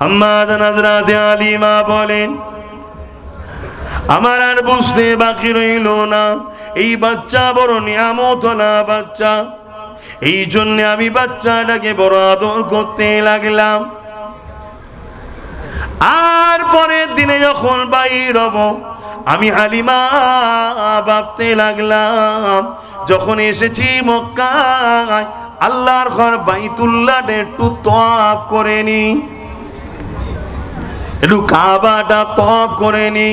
আম্মা জান হযরত আলিমা বলেন, আমার আর বুঝতে বাকি রইল না, এই বাচ্চা বড় নিয়ামতওয়ালা বাচ্চা, এই জন্য আমি বাচ্চাটাকে বড় আদর করতে লাগলাম। আর পরের দিনে যখন বাইর হব, আমি হালিমা ভাবতে লাগলাম, যখন এসেছি মক্কায়, আল্লাহর ঘর বাইতুল্লাহ একটু তওয়াফ করে নি, একটু কাবাটা তওয়াফ করে নি।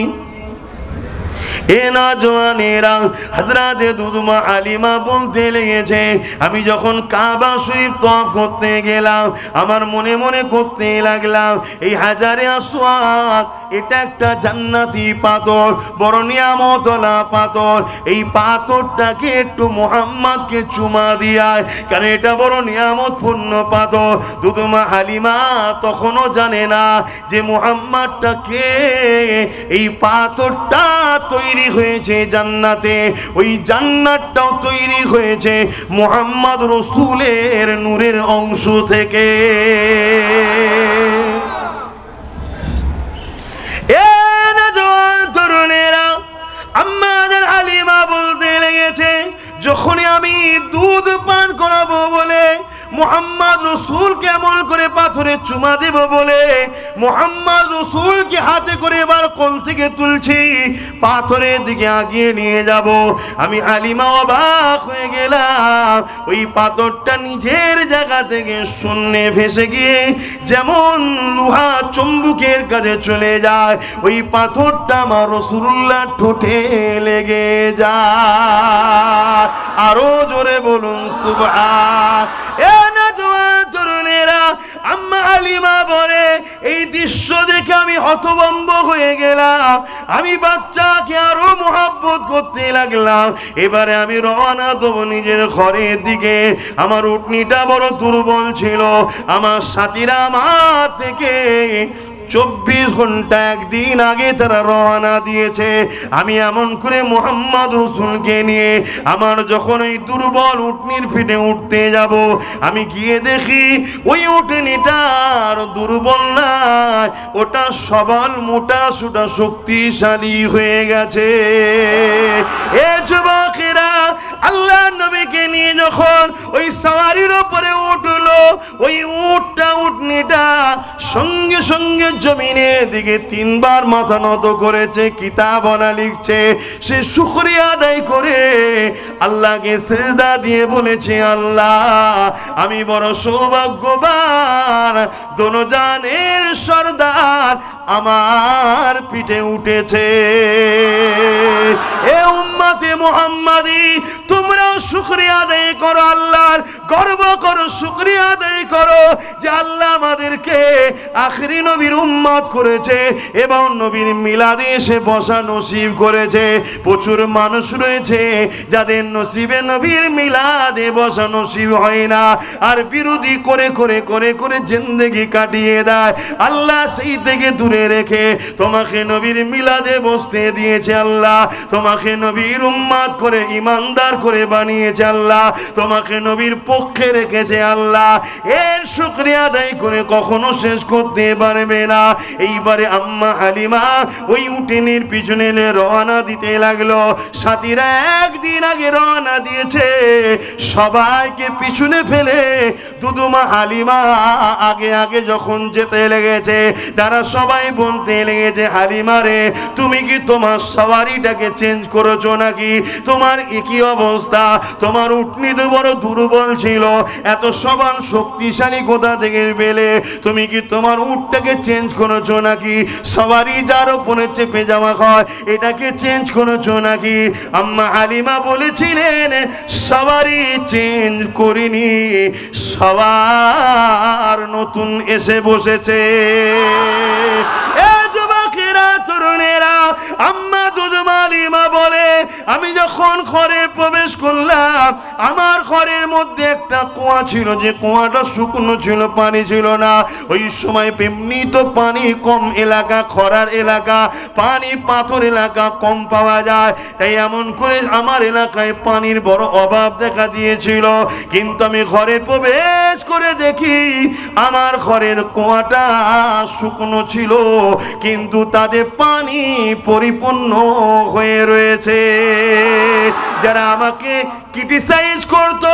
এ নওজওয়ানেরা, হযরত দুদমা হালিমা বলতে লেগেছে, আমি যখন কাবা শরীফ তওয়াফ করতে গেলাম, আমার মনে মনে করতে লাগলাম, এই হাজারে আসওয়াদ এটা একটা জান্নাতি পাথর, বড় নিয়ামতওয়ালা পাথর, এই পাথরটাকে একটু মুহাম্মদকে চুমা দিয়ায়, কারণ এটা বড় নিয়ামতপূর্ণ পাথর। দুদমা হালিমা তখনও জানে না যে মুহাম্মদটাকে, এই পাথরটা তৈরি হয়েছে জান্নাতে, ওই জান্নাতটাও তৈরি হয়েছে মুহাম্মদ রাসূলের নূরের অংশ থেকে। এ নওজওয়ান তরুণেরা, আম্মা জান হালিমা বলতে লেগেছে, যখনই আমি দুধ পান করাবো বলে, মুহাম্মদ রাসূলকে এমন করে পাথরে চুমা দেব বলে, মুহাম্মদ রাসূলকে হাতে করে এবার কোল থেকে তুলছি, পাথরের দিকে আগিয়ে নিয়ে যাব, আমি হালিমা অবাক হয়ে গেলাম। ওই পাথরটা নিজের জায়গা থেকে শূন্যে ভেসে গিয়ে যেমন লোহা চুম্বকের কাছে চলে যায়, ওই পাথরটা আমার রাসূলুল্লাহ ঠোঁটে লেগে যায়। আরো জোরে বলুন সুবহান। তরুণেরা, আম্মা হালিমা বলে, এই দৃশ্য দেখে আমি হতভম্ব হয়ে গেলাম, আমি বাচ্চাকে আরো মহব্বত করতে লাগলাম। এবারে আমি রওনা দেব নিজের ঘরের দিকে। আমার উটনিটা বড় দুর্বল ছিল, আমার সাথীরা আমার থেকে 24 ঘন্টা একদিন আগে তারা রওনা দিয়েছে। আমি এমন করে মুহাম্মদ রাসূলকে নিয়ে আমার যখন ওই দুর্বল উটনির পিঠে উঠতে যাব, আমি গিয়ে দেখি ওই উটনিটার দুর্বল না, ওটা সবল, মোটা সোটা শক্তিশালী হয়ে গেছে। এ যুবকেরা, আল্লাহ নবীকে নিয়ে যখন ওই সাওয়ারির উপরে উঠলো, ওই উটনিটা সঙ্গে সঙ্গে জমিনের দিকে 3 বার মাথা নত করেছে, কিতাবনা লিখছে। সে শুকরিয়া আদায় করে আল্লাহকে সিজদা দিয়ে বলেছে, আল্লাহ আমি বড় সৌভাগ্যবান, দোনো জানের সরদার আমার পিঠে উঠেছে। এ উম্মতে মুহাম্মাদি, তোমরাও শুকরিয়া আদায় করো, আল্লাহর গর্ব করো, শুকরিয়া আদায় করো যে আল্লাহ আমাদেরকে আখেরি নবীর উম্মত করেছে এবং নবীর মিলাদে এসে বসা নসিব করেছে। প্রচুর মানুষ রয়েছে যাদের নসিবে নবীর মিলাদে বসা নসিব হয় না, আর বিরোধী করে করে করে করে জিন্দেগি কাটিয়ে দেয়। আল্লাহ সেই থেকে দূরে রেখে তোমাকে নবীর মিলাদে বসতে দিয়েছে। আল্লাহ তোমাকে নবীর উম্মত করে ইমানদার করে বানিয়েছে। আল্লাহ তোমাকে নবীর পক্ষে রেখেছে। আল্লাহ এর শুকরিয়া আদায় করে কখনো শেষ করতে পারবে না। এইবারে আম্মা হালিমা ওই উটেনের পিছনে রওনা দিতে লাগলো। সাথীরা একদিন আগে রওনা দিয়েছে, সবাইকে পিছনে ফেলে দুদুমা হালিমা আগে আগে যখন যেতে লেগেছে, তারা সবাই বলতে লেগেছে, হালিমা রে, তুমি কি তোমার সওয়ারিটাকে চেঞ্জ করেছো নাকি? তোমার একই অবস্থা, তোমার উটনি তো বড় দুর্বল ছিল, এত সবান শক্তিশালী কোথা থেকে পেলে? তুমি কি তোমার উটটাকে চেঞ্জ করেছো নাকি? সওয়ারি যার উপরে চেপে যাওয়া হয় এটাকে চেঞ্জ করেছো নাকি? আম্মা হালিমা বলেছিলেন, সওয়ারি চেঞ্জ করিনি, সওয়ার নতুন এসে বসেছে। এ যুবকেরা, তরুণেরা, আম্মা দুদমা হালিমা বলে, আমি যখন ঘরে প্রবেশ করলাম, আমার ঘরের মধ্যে একটা কুয়া ছিল, যে কুয়াটা শুকনো ছিল, পানি ছিল না। ওই সময় এমনি তো পানি কম এলাকা, খরার এলাকা, পানি পাথর এলাকা, কম পাওয়া যায়। তাই এমন করে আমার এলাকায় পানির বড় অভাব দেখা দিয়েছিল। কিন্তু আমি ঘরে প্রবেশ করে দেখি আমার ঘরের কুয়াটা শুকনো ছিল, কিন্তু তাতে পানি পরিপূর্ণ হয়ে রয়েছে। যারা আমাকে ক্রিটিসাইজ করতো,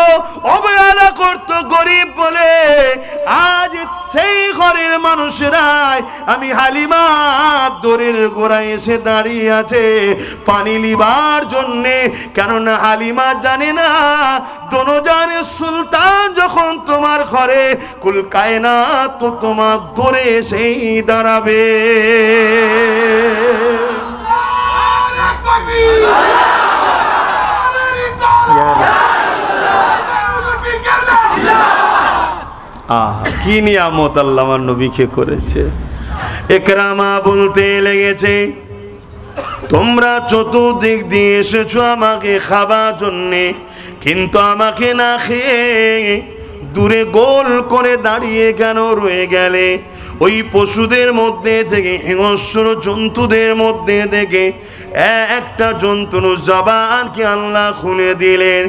অবহেলা করতো গরিব বলে, আজ সেই ঘরের মানুষেরাই আমি হালিমা দরের গোড়ায় এসে দাঁড়িয়ে আছে পানি লিবার জন্যে। কেননা হালিমা জানে না দোনোজানের সুলতান যখন তোমার ঘরে, কুল কায়নাত তো তোমার দরে এসেই দাঁড়াবে। কি নিয়ামত আল্লাহ আমার নবীকে করেছে। একরামা বলতে লেগেছে, তোমরা চতুর্দিক দিয়ে এসেছো আমাকে খাবার জন্যে, কিন্তু আমাকে না খেয়ে দূরে গোল করে দাঁড়িয়ে কেন রয়ে গেলে? ওই পশুদের মধ্যে থেকে, হিংস্র জন্তুদের মধ্যে থেকে একটা জন্তুর জবানকে আল্লাহ খুলে দিলেন।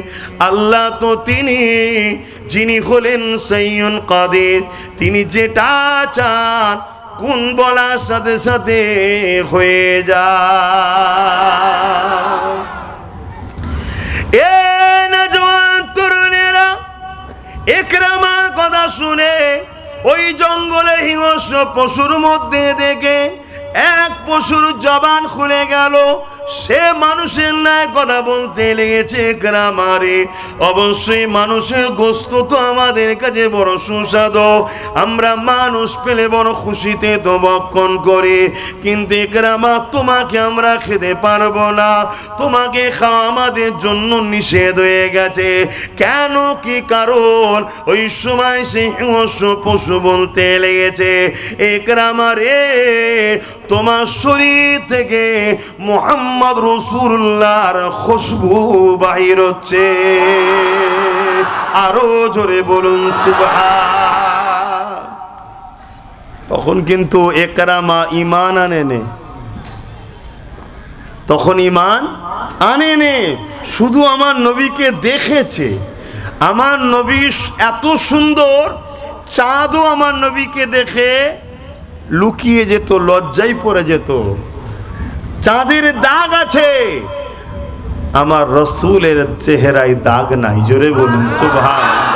আল্লাহ তো তিনি যিনি হলেন সাইয়্যুল কাদির, তিনি যেটা চান কোন বলার সাথে সাথে হয়ে যায়। এ নওজোয়ান তরুণেরা, একরামার কথা শুনে ওই জঙ্গলে হিংস্র পশুর মধ্যে দেখে এক পশুর জবান খুলে গেল। সে মানুষের ন্যায় কথা বলতে লেগেছে, একরামারে অবশ্যই মানুষের গোশত তো আমাদের কাছে বড় সুস্বাদু, আমরা মানুষ পেলে বড় খুশিতে তো ভক্ষণ করি, কিন্তু একরামা তোমাকে আমরা খেতে পারবো না, তোমাকে খাওয়া আমাদের জন্য নিষেধ হয়ে গেছে। কেন, কি কারণ? ওই সময় সে হিংস্র পশু বলতে লেগেছে, একরামারে তোমার শরীর থেকে মুহাম্মদ রাসূলুল্লাহর খুশবু বাহির হচ্ছে। আরো জোরে বলুন সুবহান। তখন কিন্তু একরামা ঈমান আনেনে, তখন ঈমান আনেনে, শুধু আমার নবীকে দেখেছে। আমার নবী এত সুন্দর, চাঁদও আমার নবীকে দেখে লুকিয়ে যেত, লজ্জায় পড়ে যেত। চাঁদের দাগ আছে, আমার রসুলের চেহারায় দাগ নাই। জোরে বলুন সুবহানাল্লাহ।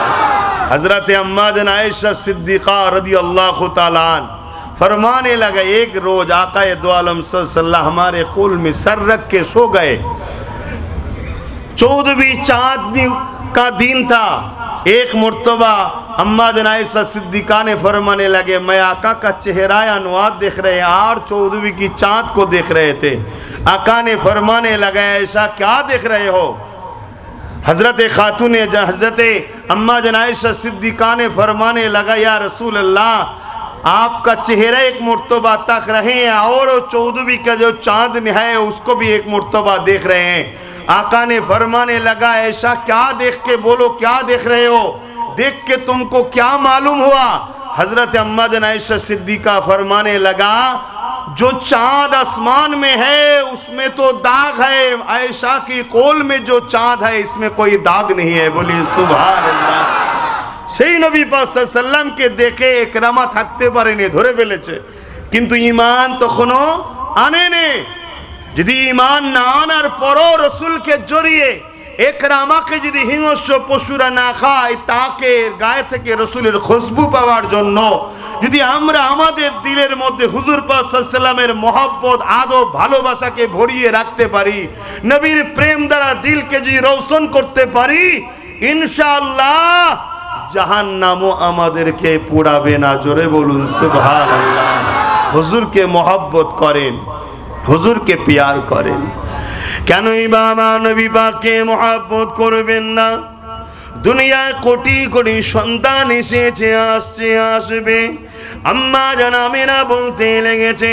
हजरत अम्मा जन आयशा सिद्दीक़ा रज़ियल्लाहु ताला अन्हा फरमाने लगा, एक रोज आक़ाए दो आलम सल्लल्लाहु अलैहि वसल्लम हमारे कुल में सर रख के सो गए। 14वीं चांदनी का दिन था। एक मर्तबा अम्मा जन आयशा सिद्दीक़ा ने फरमाने लगे, मैं आका का चेहरा अनुवाद देख रहे हैं और 14वीं की चांद को देख रहे थे। आका ने फरमाने लगा, ऐसा क्या देख रहे हो? हजरत खातून हजरत अम्मा जन आयशा सिद्दीक़ा ने फरमाने लगा, या रसूल अल्लाह, आपका चेहरा एक मर्तबा तक रहे हैं और 14वीं का जो चांद है उसको भी एक मर्तबा देख रहे हैं। आका ने फरमाने लगा, ऐसा क्या देख के बोलो, क्या देख रहे हो? देख के तुमको क्या मालूम हुआ? हजरत अम्मा जन आयशा सिद्दीक़ा फरमाने लगा, जो चांद आसमान में है उसमें तो दाग है, आयशा की कोल में जो चांद है इसमें कोई दाग नहीं है। बोलिए सुभान अल्लाह। সেই নবী পাক সাল্লাল্লাহু আলাইহি সাল্লামকে দেখে একরামা থাকতে পারেনি, ধরে ফেলেছে, কিন্তু ঈমান তখনও আনেনি। যদি ঈমান না আনার পরও রসুলকে জড়িয়ে একরামাকে যদি হিংস্র পশুরা না খায়, তাকে গায়ে থেকে রসুলের খুশবু পাওয়ার জন্য যদি আমরা আমাদের দিলের মধ্যে হুজুর পাক সাল্লাল্লাহু আলাইহি সাল্লামের মহব্বত, আদব, ভালোবাসাকে ভরিয়ে রাখতে পারি, নবীর প্রেম দ্বারা দিলকে যদি রৌশন করতে পারি, ইনশাআল্লাহ জাহান্নামও আমাদেরকে পোড়াবে না। জোরে বলুন সুবহানাল্লাহ। হুজুরকে মহব্বত করেন, হুজুরকে প্যার করেন, কেনই বা আমার নবী পাককে মহব্বত করবেন না? দুনিয়ায় কোটি কোটি সন্তান এসেছে, আসছে, আসবে, আম্মা জান আমিনা বলতে লেগেছে,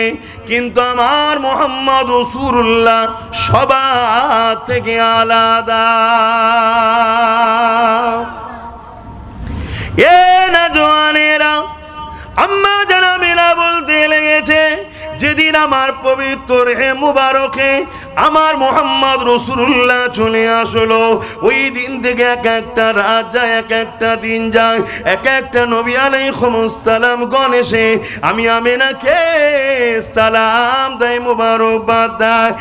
কিন্তু আমার মুহাম্মদ রাসূলুল্লাহ সবার থেকে আলাদা। এ নওজওয়ানেরা, আম্মা জান আমিনা বলতে লেগেছে, যেদিন আমার পবিত্র হে মুবারকে আমার মুহাম্মদ রাসূলুল্লাহ চলে আসলো, ওই দিন থেকে এক একটা রাত যায়, এক একটা দিন যায়, এক একটা নবী আলাইহিস সালাম গণেশে আমি আমিনাকে সালাম দেয়, মুবারকবাদ দেয়।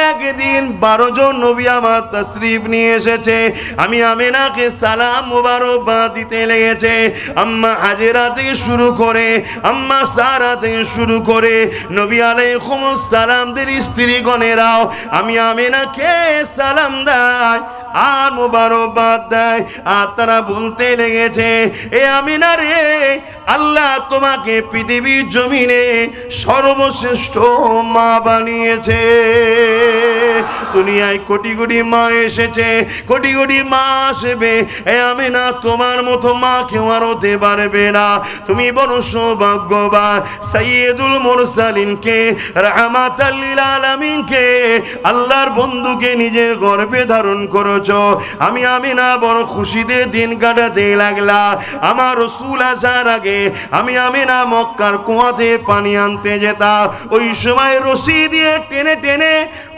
একদিন 12 জন নবী আমার তাশরীফ নিয়ে এসেছে, আমি আমিনাকে সালাম মুবারকবাদ দিতে লেগেছে। আম্মা হাজেরা থেকে শুরু করে, আম্মা সারা থেকে শুরু করে নবী আলাইহিস সালামদের স্ত্রীগণেরাও আমি আমিনাকে সালাম দেয় আর মুবারকবাদ দেয়। আর তারা বলতে লেগেছে, এ আমিনা রে, আল্লাহ তোমাকে পৃথিবীর জমিনে সর্বশ্রেষ্ঠ মা বানিয়েছে। দুনিয়ায় কোটি কোটি মা এসেছে, কোটি কোটি মা আসবে, এ আমিনা তোমার মতো মা কেউ আর হতে পারবে না। তুমি বড় সৌভাগ্যবান। সাইয়্যিদুল মুরসালিনকে, রাহমাতাল লিল আলামিনকে, আল্লাহর বন্ধুকে নিজের গর্ভে ধারণ করেছো। আমি আমিনা বড় খুশিতে দিন কাটাতে লাগলাম। আমার রাসূল আসার আগে আমি আমিনা মক্কার কুয়াতে পানি আনতে যেতাম। ওই সময় রশি দিয়ে টেনে টেনে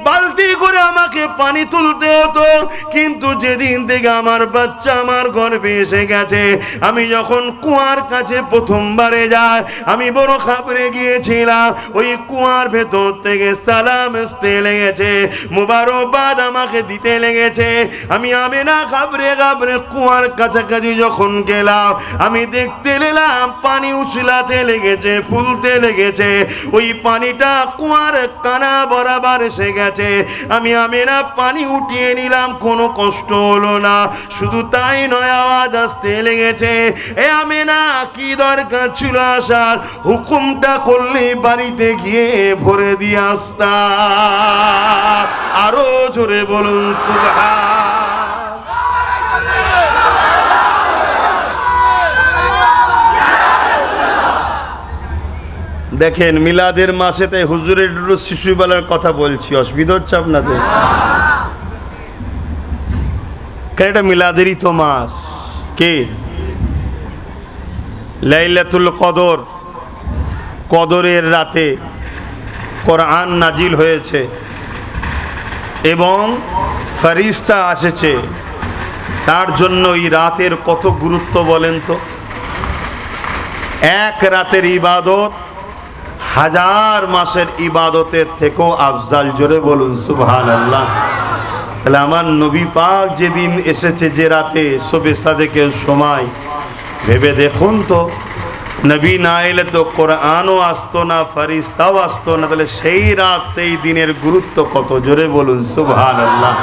বালতি করে আমাকে পানি তুলতে হতো। কিন্তু যেদিন থেকে আমার বাচ্চা আমার গর্ভে এসে গেছে, আমি যখন কুয়ার কাছে প্রথমবারে যাই, আমি বড় ঘাবড়ে গিয়েছিলাম। ওই কুয়ার ভেতর থেকে সালাম আসতে লেগেছে, মুবারকবাদ আমাকে দিতে লেগেছে। আমি আমিনা ঘাবড়ে ঘাবড়ে কুয়ার কাছাকাছি যখন গেলাম, আমি দেখতে পেলাম পানি উছলাতে লেগেছে, ফুলতে লেগেছে। ওই পানিটা কুয়ার কানা বরাবর এসে গেছে। আমি আমিনা পানি উঠিয়ে নিলাম, কোনো কষ্ট হলো না। শুধু তাই নয়, আওয়াজ আসতে লেগেছে, এ আমিনা কি দরকার ছিল আসার, হুকুমটা করলে বাড়িতে গিয়ে ভরে দিয়ে আসতাম। আরো জোরে বলুন সুবহান। দেখেন, মিলাদের মাসেতে হুজুরের শিশুবেলার কথা বলছি, অসুবিধা হচ্ছে আপনাদের? কেন, এটা মিলাদেরই তো মাস। কে? লাইলাতুল কদর, কদরের রাতে কোরআন নাজিল হয়েছে এবং ফেরেশতা এসেছে। তার জন্য এই রাতের কত গুরুত্ব বলেন তো। এক রাতের ইবাদত 1000 মাসের ইবাদতের থেকেও আফজাল। জোরে বলুন সুবহানাল্লাহ। তাহলে আমার নবী পাক যেদিন এসেছে, যে রাতে শবে সাদেকের সময়, ভেবে দেখুন তো, নবী না এলে তো কোরআনও আসতো না, ফেরেশতাও আসতো না। তাহলে সেই রাত, সেই দিনের গুরুত্ব কত। জোরে বলুন সুবহানাল্লাহ।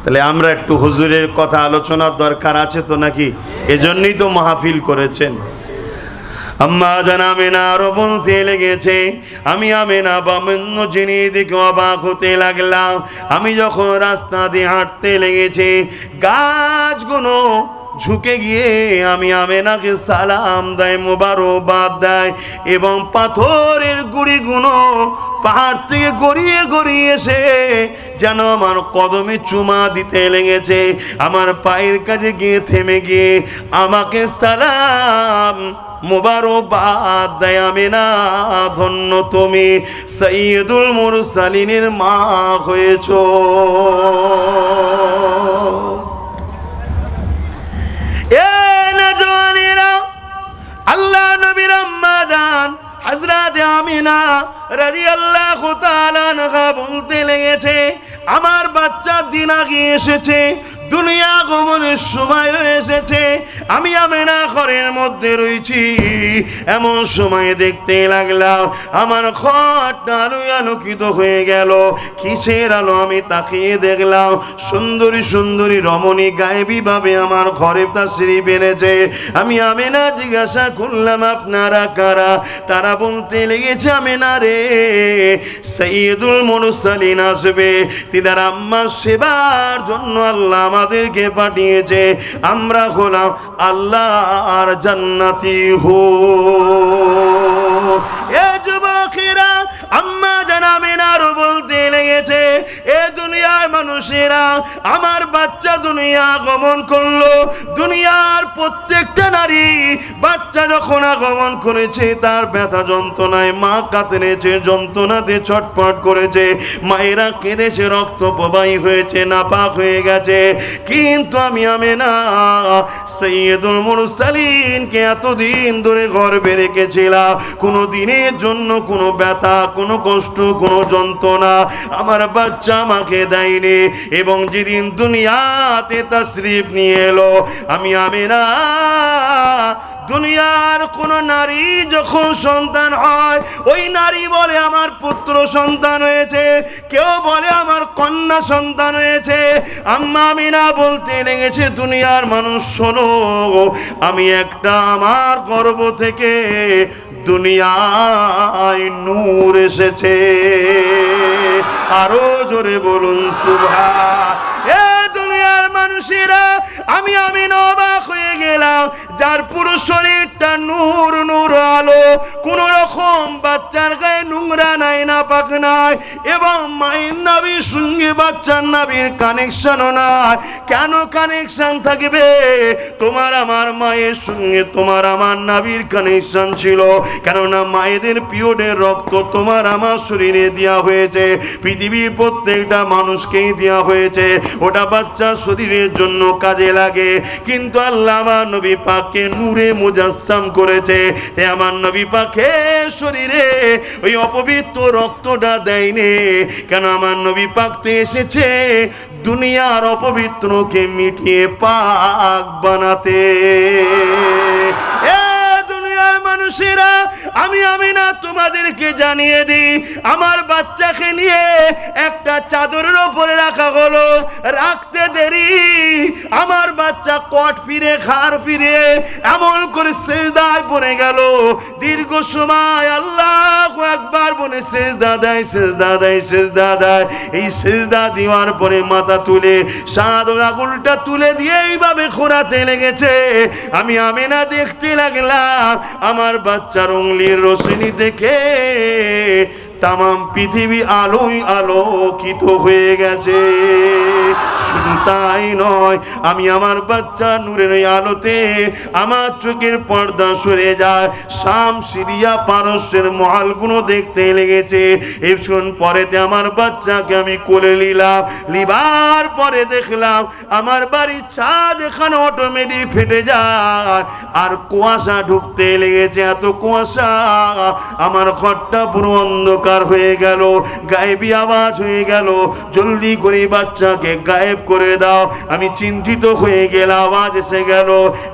তাহলে আমরা একটু হুজুরের কথা আলোচনার দরকার আছে তো নাকি? এজন্যই তো মাহফিল করেছেন। আম্মা জান আমিনা আরো বলতে লেগেছে, আমি আমিনা বামন্য জিনিস দেখে অবাক হতে লাগলাম। আমি যখন রাস্তা দিয়ে হাঁটতে লেগেছি, গাছগুলো ঝুঁকে গিয়ে আমি আমিনাকে সালাম দেয়, মুবারকবাদ দেয়, এবং পাথরের গুঁড়িগুলো পাহাড় থেকে গড়িয়ে গড়িয়ে এসে যেন আমার কদমে চুমা দিতে লেগেছে। আমার পায়ের কাছে গিয়ে থেমে গিয়ে আমাকে সালাম মুবারকবাদ দেয়। আমিনা, ধন্য তুমি, সাইয়্যিদুল মুরসালিনের মা হয়েছো। এ নওজওয়ানেরা, আল্লাহ নবীর আম্মা জান হযরত আমিনা রাদিয়াল্লাহু তাআলা আনহা বলতে লেগেছে, আমার বাচ্চা দিন আগে এসেছে, দুনিয়া গমনের সময় এসেছে। আমি আমিনা ঘরের মধ্যে রয়েছি, এমন সময় দেখতে লাগলাম আমার ঘরটা আলোয় আলোকিত হয়ে গেল। কিসের আলো? আমি তাকিয়ে দেখলাম সুন্দরী সুন্দরী রমণী গায়েবী ভাবে আমার ঘরে তাশরীফ এনেছে। আমি আমিনা জিজ্ঞাসা করলাম, আপনারা কারা? তারা বলতে লেগেছে, আমিনা রে, সাইয়্যিদুল মুরসালিন আসবে, তিনার আম্মার সেবার জন্য আল্লাহ আমাদেরকে পাঠিয়েছে, আমরা হলাম আল্লাহর জান্নাতি হো। এ যুবকেরা, আম্মা জানাবেন আরো বলতে লেগেছে, এ দুনিয়ার মানুষেরা, আমার বাচ্চা দুনিয়া আগমন করলো। দুনিয়ার প্রত্যেকটা নারী বাচ্চা যখন আগমন করেছে, তার ব্যথা যন্ত্রণায় মা কাতরেছে, যন্ত্রণাতে ছটফট করেছে, মায়েরা কেঁদেছে, রক্ত প্রবাহী হয়েছে, নাপাক হয়ে গেছে। কিন্তু আমি আমেনা সাইয়্যিদুল মুরসালিনকে এতদিন ধরে গর্ভে রেখেছিলাম, কোনো দিনের জন্য কোনো ব্যথা, কোনো কষ্ট, কোনো যন্ত্রণা আমার বাচ্চা আমাকে দেয়নি। এবং যেদিন দুনিয়াতে তাশরীফ নিয়ে এলো, আমি আমেনা দুনিয়ার কোন নারী যখন সন্তান হয়, ওই নারী বলে আমার পুত্র সন্তান হয়েছে, কেউ বলে আমার কন্যা সন্তান হয়েছে। আম্মা আমিনা বলতে লেগেছে, দুনিয়ার মানুষ শোনো, আমি একটা আমার গর্ভ থেকে দুনিয়ায় নূর এসেছে। আরো জোরে বলুন সুবহান। এ দুনিয়ার মানুষেরা, আমি অবাক হয়ে গেলাম, যার পুরো শরীরটা নূর নূর আলো, কোন রকম বাচ্চার গায়ে নোংরা নাই, নাপাক নাই, এবং মায়ের নাভির সঙ্গে বাচ্চার নাভির কানেকশনও নাই। কেন কানেকশন থাকবে? তোমার আমার মায়ের সঙ্গে তোমার আমার নাভির কানেকশন ছিল, কেননা মায়েদের পিরিয়ডের রক্ত তোমার আমার শরীরে দেওয়া হয়েছে, পৃথিবীর প্রত্যেকটা মানুষকেই দেওয়া হয়েছে, ওটা বাচ্চা শরীরের জন্য কাজে লাগে। কিন্তু আল্লাহ আমার নবী পাককে নূরে মুজাসসাম করেছে, তাই আমার নবী পাকের শরীরে ওই অপবিত্র রক্তটা দেয়নি। কেন? আমার নবী পাক তো এসেছে দুনিয়ার অপবিত্রকে মিটিয়ে পাক বানাতে। মানুষেরা, আমি আমিনা তোমাদেরকে জানিয়ে দিই, আমার বাচ্চাকে নিয়ে একটা চাদরের উপরে রাখা হলো, রাখতে দেরি আমার বাচ্চা কট ফিরে ঘাড় ফিরে এমন করে সিজদায় পড়ে গেল। দীর্ঘ সময় আল্লাহু আকবার বলে সিজদা দেয়, সিজদা দেয়, সিজদা দেয়। এই সিজদা দেওয়ার পরে মাথা তুলে সাদর আঙুলটা তুলে দিয়ে এইভাবে খোঁড়াতে লেগেছে। আমি আমিনা দেখতে লাগলাম, আমার বাচ্চার উংলির রোশনি দেখে তামাম পৃথিবী আলোয় আলোকিত হয়ে গেছে। শুধু তাই নয়, আমি আমার বাচ্চা নূরের আলোতে আমার চোখের পর্দা সরে যায়, শাম, সিরিয়া, পারস্যের মহলগুলো দেখতে লেগেছে। এসন পরেতে আমার বাচ্চাকে আমি কোলে নিলাম, লিবার পরে দেখলাম আমার বাড়ির ছাদ এখানে অটোমেটিক ফেটে যায়, আর কুয়াশা ঢুকতে লেগেছে। এত কুয়াশা, আমার ঘরটা পুরো অন্ধকার হয়ে গেল, গায়েবী আওয়াজ হয়ে গেল, জলদি করে বাচ্চাকে গায়েব করে দাও। আমি চিন্তিত হয়ে গেলাম, আওয়াজ এসে গেল,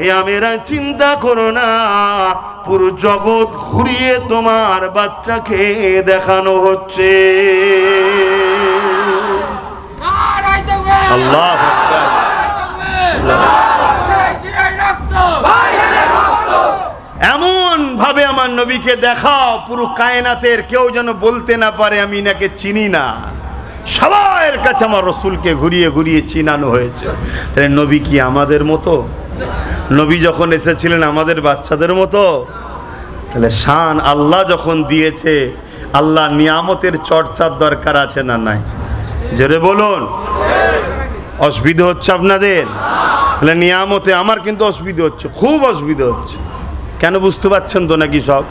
এ আমেরা চিন্তা করো না, পুরো জগৎ ঘুরিয়ে তোমার বাচ্চাকে দেখানো হচ্ছে। আল্লাহ এমন ভাবে আমার নবীকে দেখাও, পুরো কায়নাতের কেউ যেন বলতে না পারে আমি নাকে চিনি না। সবার কাছে আমার রসুলকে ঘুরিয়ে ঘুরিয়ে চিনানো হয়েছে। তাহলে নবী কি আমাদের মতো? নবী যখন এসেছিলেন আমাদের বাচ্চাদের মতো? তাহলে শান আল্লাহ যখন দিয়েছে, আল্লাহ নিয়ামতের চর্চার দরকার আছে না নাই? জোরে বলুন। অসুবিধা হচ্ছে আপনাদের? তাহলে নিয়ামতে আমার কিন্তু অসুবিধা হচ্ছে, খুব অসুবিধা হচ্ছে। কেন বুঝতে পারছেন তো নাকি সব?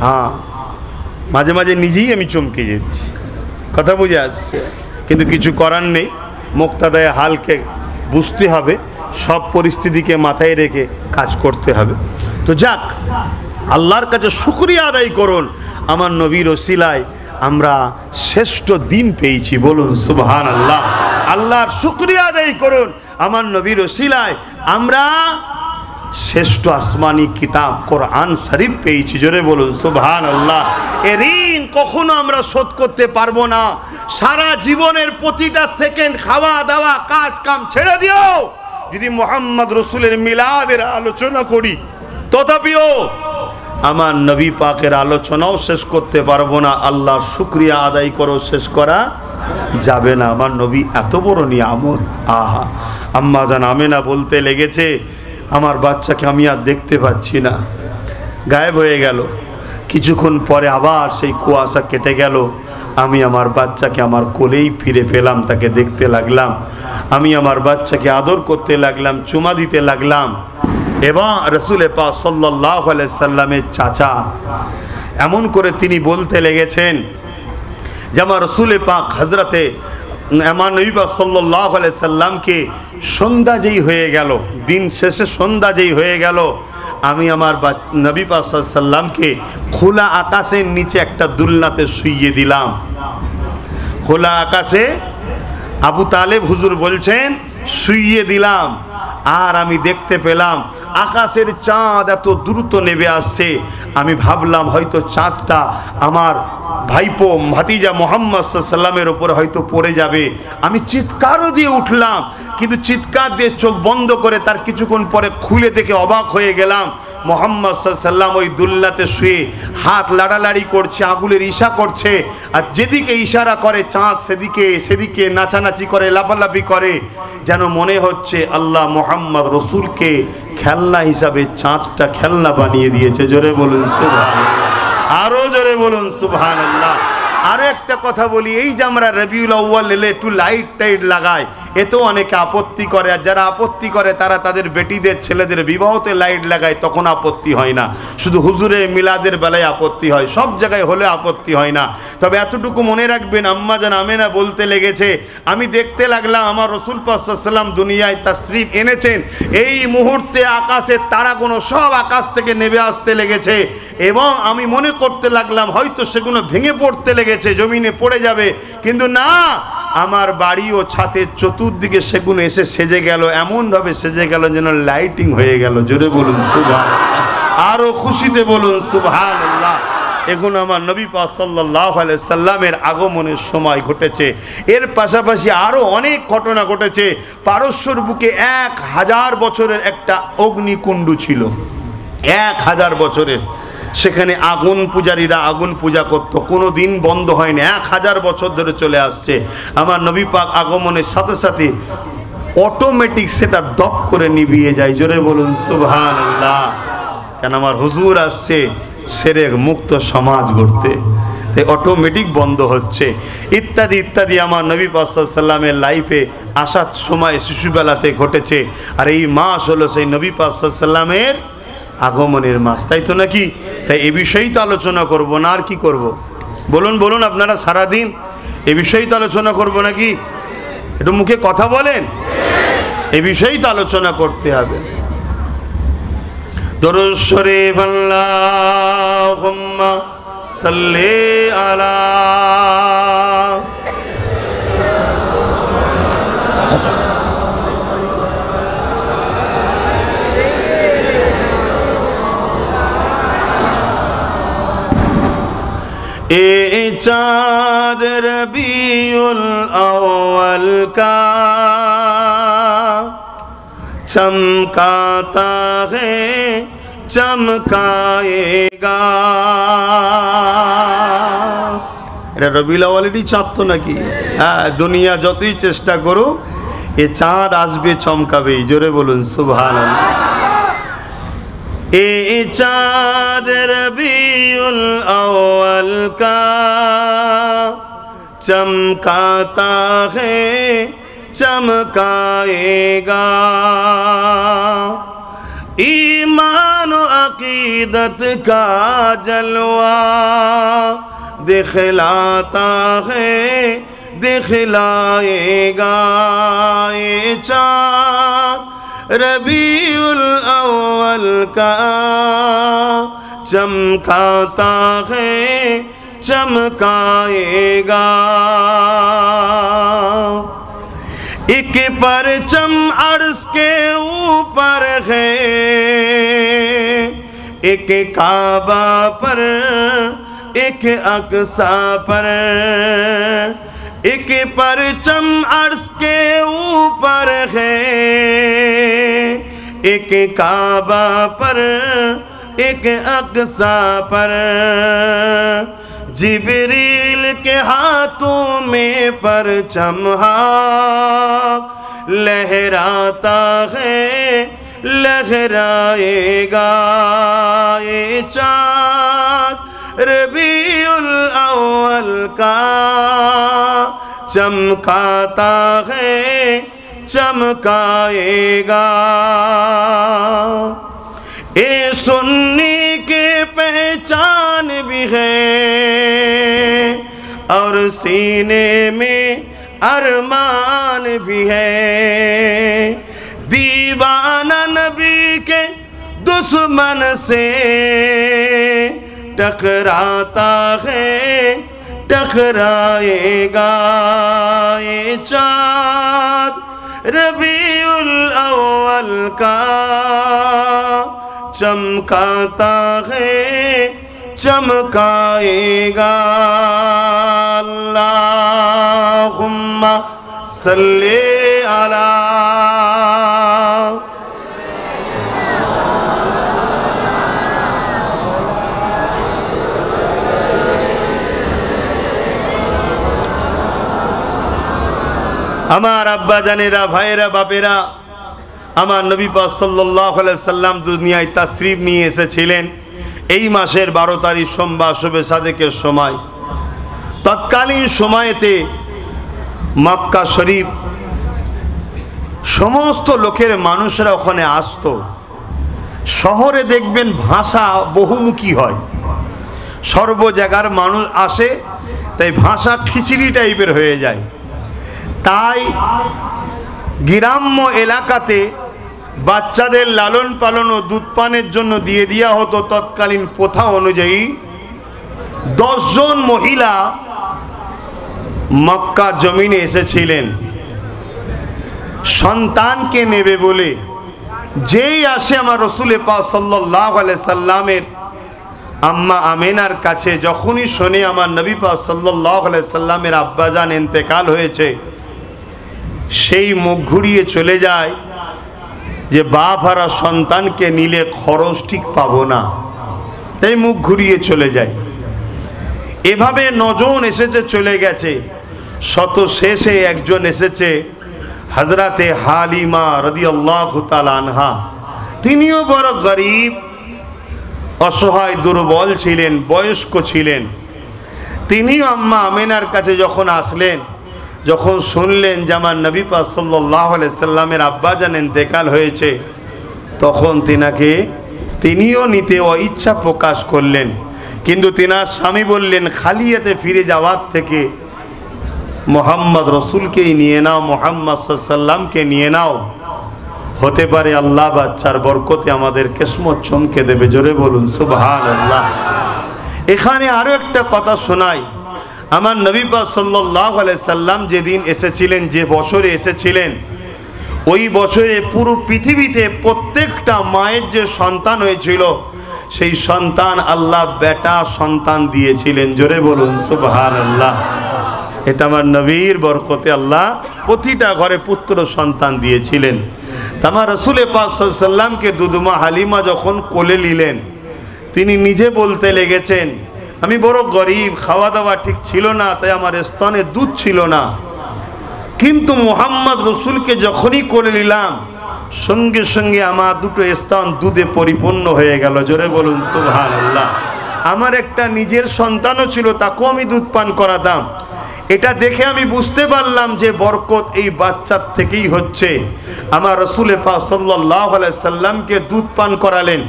হ্যাঁ, মাঝে মাঝে নিজেই আমি চমকে যাচ্ছি, কথা বুঝে আসছে, কিন্তু কিছু করার নেই। মুক্তাদায় হালকে বুঝতে হবে, সব পরিস্থিতিকে মাথায় রেখে কাজ করতে হবে। তো যাক, আল্লাহর কাছে শুকরিয়া আদায় করুন, আমার নবীর ওসিলায় আমরা শ্রেষ্ঠ দিন পেয়েছি, বলুন সুবহানাল্লাহ। আল্লাহর শুকরিয়া আদায় করুন, আমার নবীর ওসিলায় আমরা শ্রেষ্ঠ আসমানি কিতাব কোরআন শরীফ পেয়েছি, জোরে বলুন সুবহানাল্লাহ। এর ঋণ কখনো আমরা শোধ করতে পারবো না। সারা জীবনের প্রতিটা সেকেন্ড খাওয়া দাওয়া কাজ কাম ছেড়ে দিও, যদি মুহাম্মদ রসুলের মিলাদের আলোচনা করি, তথাপিও আমার নবী পাকের আলোচনাও শেষ করতে পারবো না। আল্লাহর শুকরিয়া আদায় করো, শেষ করা যাবে না। আমার নবী এত বড় নিয়ামত। আহা, আম্মা জান আমেনা বলতে লেগেছে, আমার বাচ্চাকে আমি আর দেখতে পাচ্ছি না, গায়েব হয়ে গেল। কিছুক্ষণ পরে আবার সেই কুয়াশা কেটে গেল, আমি আমার বাচ্চাকে আমার কোলেই ফিরে পেলাম, তাকে দেখতে লাগলাম। আমি আমার বাচ্চাকে আদর করতে লাগলাম, চুমা দিতে লাগলাম। এবং রসুল পাক সাল্লাল্লাহু আলাইহি সাল্লামের চাচা এমন করে তিনি বলতে লেগেছেন যে আমার রসুল পাক হজরতে আমার নবী পাক সাল্লাল্লাহু আলাইহি সাল্লামকে সন্ধ্যা যেই হয়ে গেল, দিন শেষে সন্ধ্যা যেই হয়ে গেল, আমি আমার নবী পাক সাল্লাল্লাহু আলাইহি সাল্লামকে খোলা আকাশের নিচে একটা দুলনাতে শুইয়ে দিলাম। খোলা আকাশে আবু তালেব হুজুর বলছেন শুইয়ে দিলাম। আর আমি দেখতে পেলাম আকাশের চাঁদ এত দ্রুত নেমে আসছে। আমি ভাবলাম হয়তো চাঁদটা আমার ভাইপো ভাতিজা মুহাম্মদ সাল্লাল্লাহু আলাইহি সাল্লামের উপরে হয়তো পড়ে যাবে। আমি চিৎকারও দিয়ে উঠলাম, কিন্তু চিৎকার দিয়ে চোখ বন্ধ করে তার কিছুক্ষণ পরে খুলে দেখে অবাক হয়ে গেলাম মুহাম্মদ সাল্লাল্লাহু আলাইহি সাল্লাম ওই দুল্লাতে শুয়ে হাত লাড়ালাড়ি করছে, আঙুলের ইশা করছে, আর যেদিকে ইশারা করে চাঁদ সেদিকে সেদিকে নাচানাচি করে, লাফালাফি করে, যেন মনে হচ্ছে আল্লাহ মুহাম্মদ রসুলকে খেলনা হিসাবে চাঁদটা খেলনা বানিয়ে দিয়েছে। জোরে বলুন সুবহানাল্লাহ, আরো জোরে বলুন সুবহানাল্লাহ। আরো একটা কথা বলি, এই যে আমরা রবিউল আউয়াল এলে একটু লাইট টাইট লাগাই, এতেও অনেকে আপত্তি করে। আর যারা আপত্তি করে তারা তাদের বেটিদের ছেলেদের বিবাহতে লাইট লাগায়, তখন আপত্তি হয় না। শুধু হুজুরে মিলাদের বেলায় আপত্তি হয়, সব জায়গায় হলে আপত্তি হয় না। তবে এতটুকু মনে রাখবেন, আম্মা জান আমেনা বলতে লেগেছে, আমি দেখতে লাগলাম আমার রসুল পাক সাল্লাল্লাহু আলাইহি সাল্লাম দুনিয়ায় তাশরীফ এনেছেন, এই মুহূর্তে আকাশের তারাগুলো সব আকাশ থেকে নেমে আসতে লেগেছে, এবং আমি মনে করতে লাগলাম হয়তো সেগুলো ভেঙে পড়তে লেগেছে, জমিনে পড়ে যাবে। কিন্তু না, আমার বাড়ি ও ছাদের চতুর্দিকে সেগুলো এসে সেজে গেল, এমনভাবে সেজে গেল যেন লাইটিং হয়ে গেল। জোরে বলুন সুবহানাল্লাহ, আরো খুশিতে বলুন সুবহানাল্লাহ। এগুলো আমার নবী পাক সাল্লাল্লাহু আলাইহি সাল্লামের আগমনের সময় ঘটেছে। এর পাশাপাশি আরো অনেক ঘটনা ঘটেছে। পারস্যর বুকে 1000 বছরের একটা অগ্নিকুণ্ড ছিল, 1000 বছরের। সেখানে আগুন পূজারীরা আগুন পূজা করতো, কোনো দিন বন্ধ হয়নি, 1000 বছর ধরে চলে আসছে। আমার নবী পাক আগমনের সাথে সাথে অটোমেটিক সেটা দপ করে নিভিয়ে যায়। জোরে বলুন সুবহানাল্লাহ। কেন আমার হুজুর আসছে সেরেক মুক্ত সমাজ গড়তে, তাই অটোমেটিক বন্ধ হচ্ছে, ইত্যাদি ইত্যাদি। আমার নবী পাক সাল্লাল্লাহু আলাইহি সাল্লামের লাইফে আসার সময় শিশুবেলাতে ঘটেছে। আর এই মাস হলো সেই নবী পাক সাল্লাল্লাহু আলাইহি সাল্লামের আগমনের মাস, তাই তো নাকি? তাই এ বিষয়েই তো আলোচনা করব, না আর কি করব? বলুন বলুন, আপনারা সারাদিন এ বিষয়েই তো আলোচনা করব নাকি? একটু মুখে কথা বলেন, এ বিষয়েই তো আলোচনা করতে হবে। দরুদ শরীফ আল্লাহুম্মা সাল্লি আলা ए चाँद रबीउल अव्वल का चमकाता है चमकाएगा। এটা রবিউল আউয়ালেরই চাঁদ তো নাকি? হ্যাঁ, দুনিয়া যতই চেষ্টা করুক এ চাঁদ আসবে, চমকাবেই। জোরে বলুন সুবহানাল্লাহ। ए चाँद रबीउल अव्वल का चमकाता है चमकाएगा। ईमान अकीदत का जलवा दिखलाता है दिखलाएगा। ये चाँद रबीउल अव्वल का चमकाता है चमकाएगा। एक परचम अर्श के ऊपर है, एक काबा पर एक अक्सा पर। एक परचम अर्श के ऊपर है, एक काबा पर एक अक्सा पर। जिब्रील के हाथों में परचम लहराता है लहराएगा ये चाँद रबीउल अव्वल का चमकाता है चमकाएगा। ये सुन्नी की पहचान भी है और सीने में अरमान भी है। दीवाना नबी के दुश्मन से टकराता है टकराएगा ये चाँद रबीउल अव्वल का चमकाता है चमकाएगा। अल्लाहुम्मा सल्ले अला আমার আব্বা জানেরা ভাইরা বাপেরা আমার নবী পাক সাল্লাল্লাহু আলাইহি সাল্লাম দুনিয়ায় তাশরীফ নিয়ে এসেছিলেন এই মাসের 12 তারিখ সোমবার শবে সাদেকের সময়। তৎকালীন সময়েতে মক্কা শরীফ সমস্ত লোকের মানুষরা ওখানে আসতো। শহরে দেখবেন ভাষা বহুমুখী হয়, সর্ব জায়গার মানুষ আসে, তাই ভাষা খিচড়ি টাইপের হয়ে যায়। তাই গ্রাম্য এলাকাতে বাচ্চাদের লালন পালন ও দুধ পানের জন্য দিয়ে দেওয়া হতো তৎকালীন প্রথা অনুযায়ী 10 জন মহিলা মক্কা জমিনে এসেছিলেন সন্তানকে নেবে বলে। যেই আসে আমার রাসূল পাক সাল্লাল্লাহু আলাইহি সাল্লামের আম্মা আমিনার কাছে, যখনই শোনে আমার নবী পাক সাল্লাল্লাহু আলাইহি সাল্লামের আব্বাজান ইন্তেকাল হয়েছে, সেই মুখ ঘুরিয়ে চলে যায় যে বাপ হারা সন্তানকে নিলে খরচ ঠিক পাবো না, তাই মুখ ঘুরিয়ে চলে যায়। এভাবে 9 জন এসেছে চলে গেছে। শত শেষে একজন এসেছে হযরতে হালিমা রাদিয়াল্লাহু তাআলা আনহা। তিনিও বড় গরীব অসহায় দুর্বল ছিলেন, বয়স্ক ছিলেন। তিনিও আম্মা আমিনার কাছে যখন আসলেন, যখন শুনলেন যে আমার নবী পাক সাল্লাল্লাহু আলাইহি সাল্লামের আব্বাজান ইন্তেকাল হয়েছে, তখন তিনিও নিতে ইচ্ছা প্রকাশ করলেন। কিন্তু তিনার স্বামী বললেন, খালিয়াতে ফিরে যাওয়ার থেকে মোহাম্মদ রসুলকেই নিয়ে নাও, মোহাম্মদ সাল্লাল্লাহু আলাইহি সাল্লামকে নিয়ে নাও, হতে পারে আল্লাহ বাচ্চার বরকতে আমাদের কিসমত চমকে দেবে। জোরে বলুন সুবহানাল্লাহ। এখানে আরো একটা কথা শোনাই। আমার নবী পাক সাল্লাল্লাহু আলাইহি সাল্লাম যেদিন এসেছিলেন, যে বছরে এসেছিলেন, ওই বছরে পুরো পৃথিবীতে প্রত্যেকটা মায়ের যে সন্তান হয়েছিল, সেই সন্তান আল্লাহ বেটা সন্তান দিয়েছিলেন। জোরে বলুন সুবহানাল্লাহ। এটা আমার নবীর বরকতে আল্লাহ প্রতিটা ঘরে পুত্র সন্তান দিয়েছিলেন। আমার রাসূল পাক সাল্লাল্লাহু আলাইহি সাল্লামকে দুধমা হালিমা যখন কোলে নিলেন, তিনি নিজে বলতে লেগেছেন, আমি বড় গরিব, খাওয়া দাওয়া ঠিক ছিল না, তাই আমার স্তনে দুধ ছিল না। কিন্তু মুহাম্মদ রসুলকে যখনই কোলে নিলাম, সঙ্গে সঙ্গে আমার দুটো স্তন দুধে পরিপূর্ণ হয়ে গেল। জোরে বলুন সুবহানাল্লাহ। আমার একটা নিজের সন্তানও ছিল, তাকেও আমি দুধ পান করাতাম। এটা দেখে আমি বুঝতে পারলাম যে বরকত এই বাচ্চার থেকেই হচ্ছে। আমার রাসূল পাক সাল্লাল্লাহু আলাইহি সাল্লামকে দুধ পান করালেন।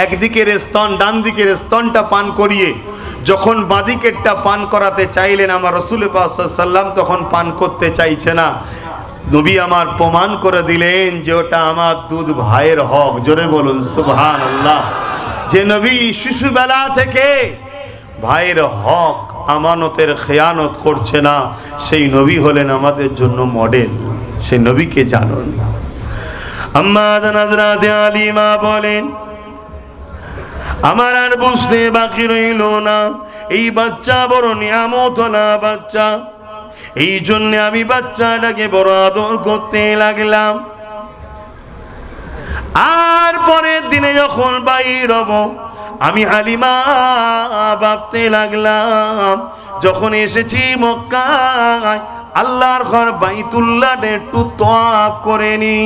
একদিকের স্তন, ডান দিকের স্তনটা পান করিয়ে যখন বাঁদিকেরটা পান করাতে চাইলেন, আমার রাসূল পাক সাল্লাল্লাহু আলাইহি সাল্লাম তখন পান করতে চাইছে না। নবী আমার প্রমাণ করে দিলেন যে ওটা আমার দুধ ভাইয়ের হক। জোরে বলুন সুবহানাল্লাহ। যে নবী শিশুবেলা থেকে ভাইয়ের হক আমানতের খেয়ানত করছে না, সেই নবী হলেন আমাদের জন্য মডেল। সেই নবীকে জানুন। আম্মা হযরত আলিমা বলেন, আমার আর বুঝতে বাকি রইল না, এই বাচ্চা বড় নিয়ামতওয়ালা বাচ্চা, এই জন্য আমি বাচ্চাটাকে বড় আদর করতে লাগলাম। আর পরের দিনে যখন বাইর হব, আমি হালিমা ভাবতে লাগলাম, যখন এসেছি মক্কায় আল্লাহর ঘর বাইতুল্লাহ একটু তওয়াফ করে নি,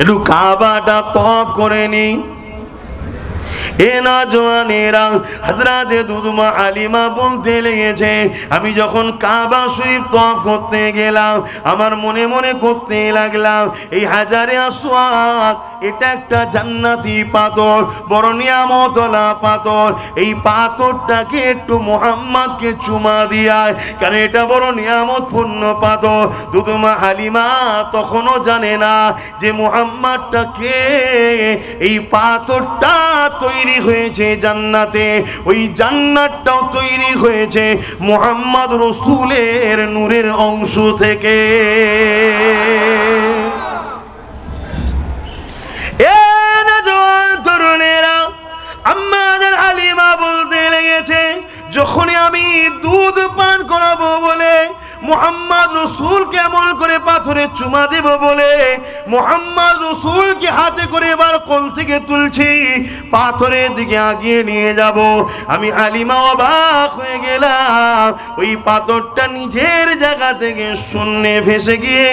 একটু কাবাটা তওয়াফ করে নি। এ নওজওয়ানেরা, হযরত দুদমা হালিমা বলতে লেগেছে, আমি যখন কাবা শরীফ তওয়াফ করতে গেলাম, আমার মনে মনে করতে লাগলাম, এই হাজারে আসওয়াদ এটা একটা জান্নাতি পাথর, বড় নিয়ামতওয়ালা পাথর। এই পাথরটাকে একটু মুহাম্মদকে চুমা দিয়ায়, কারণ এটা বড় নিয়ামতপূর্ণ পাথর। দুদমা হালিমা তখনও জানে না যে মুহাম্মদটা কে। এই পাথরটা তৈরি হয়েছে জান্নাতে, ওই জান্নাতটাও তৈরি হয়েছে মুহাম্মদ রাসূলের নূরের অংশ থেকে। এ নওজওয়ান তরুণেরা, আম্মাজান হালিমা বলতে লেগেছে, যখনই আমি দুধ পান করাবো বলে মুহাম্মদ রাসূল কেমন করে পাথরে চুমা দেব বলে মুহাম্মদ রাসূলকে হাতে করে এবার কোল থেকে তুলছি, পাথরের দিকে আগিয়ে নিয়ে যাব। আমি হালিমা অবাক হয়ে গেলাম, ওই পাথরটা নিজের জায়গা থেকে শূন্যে ভেসে গিয়ে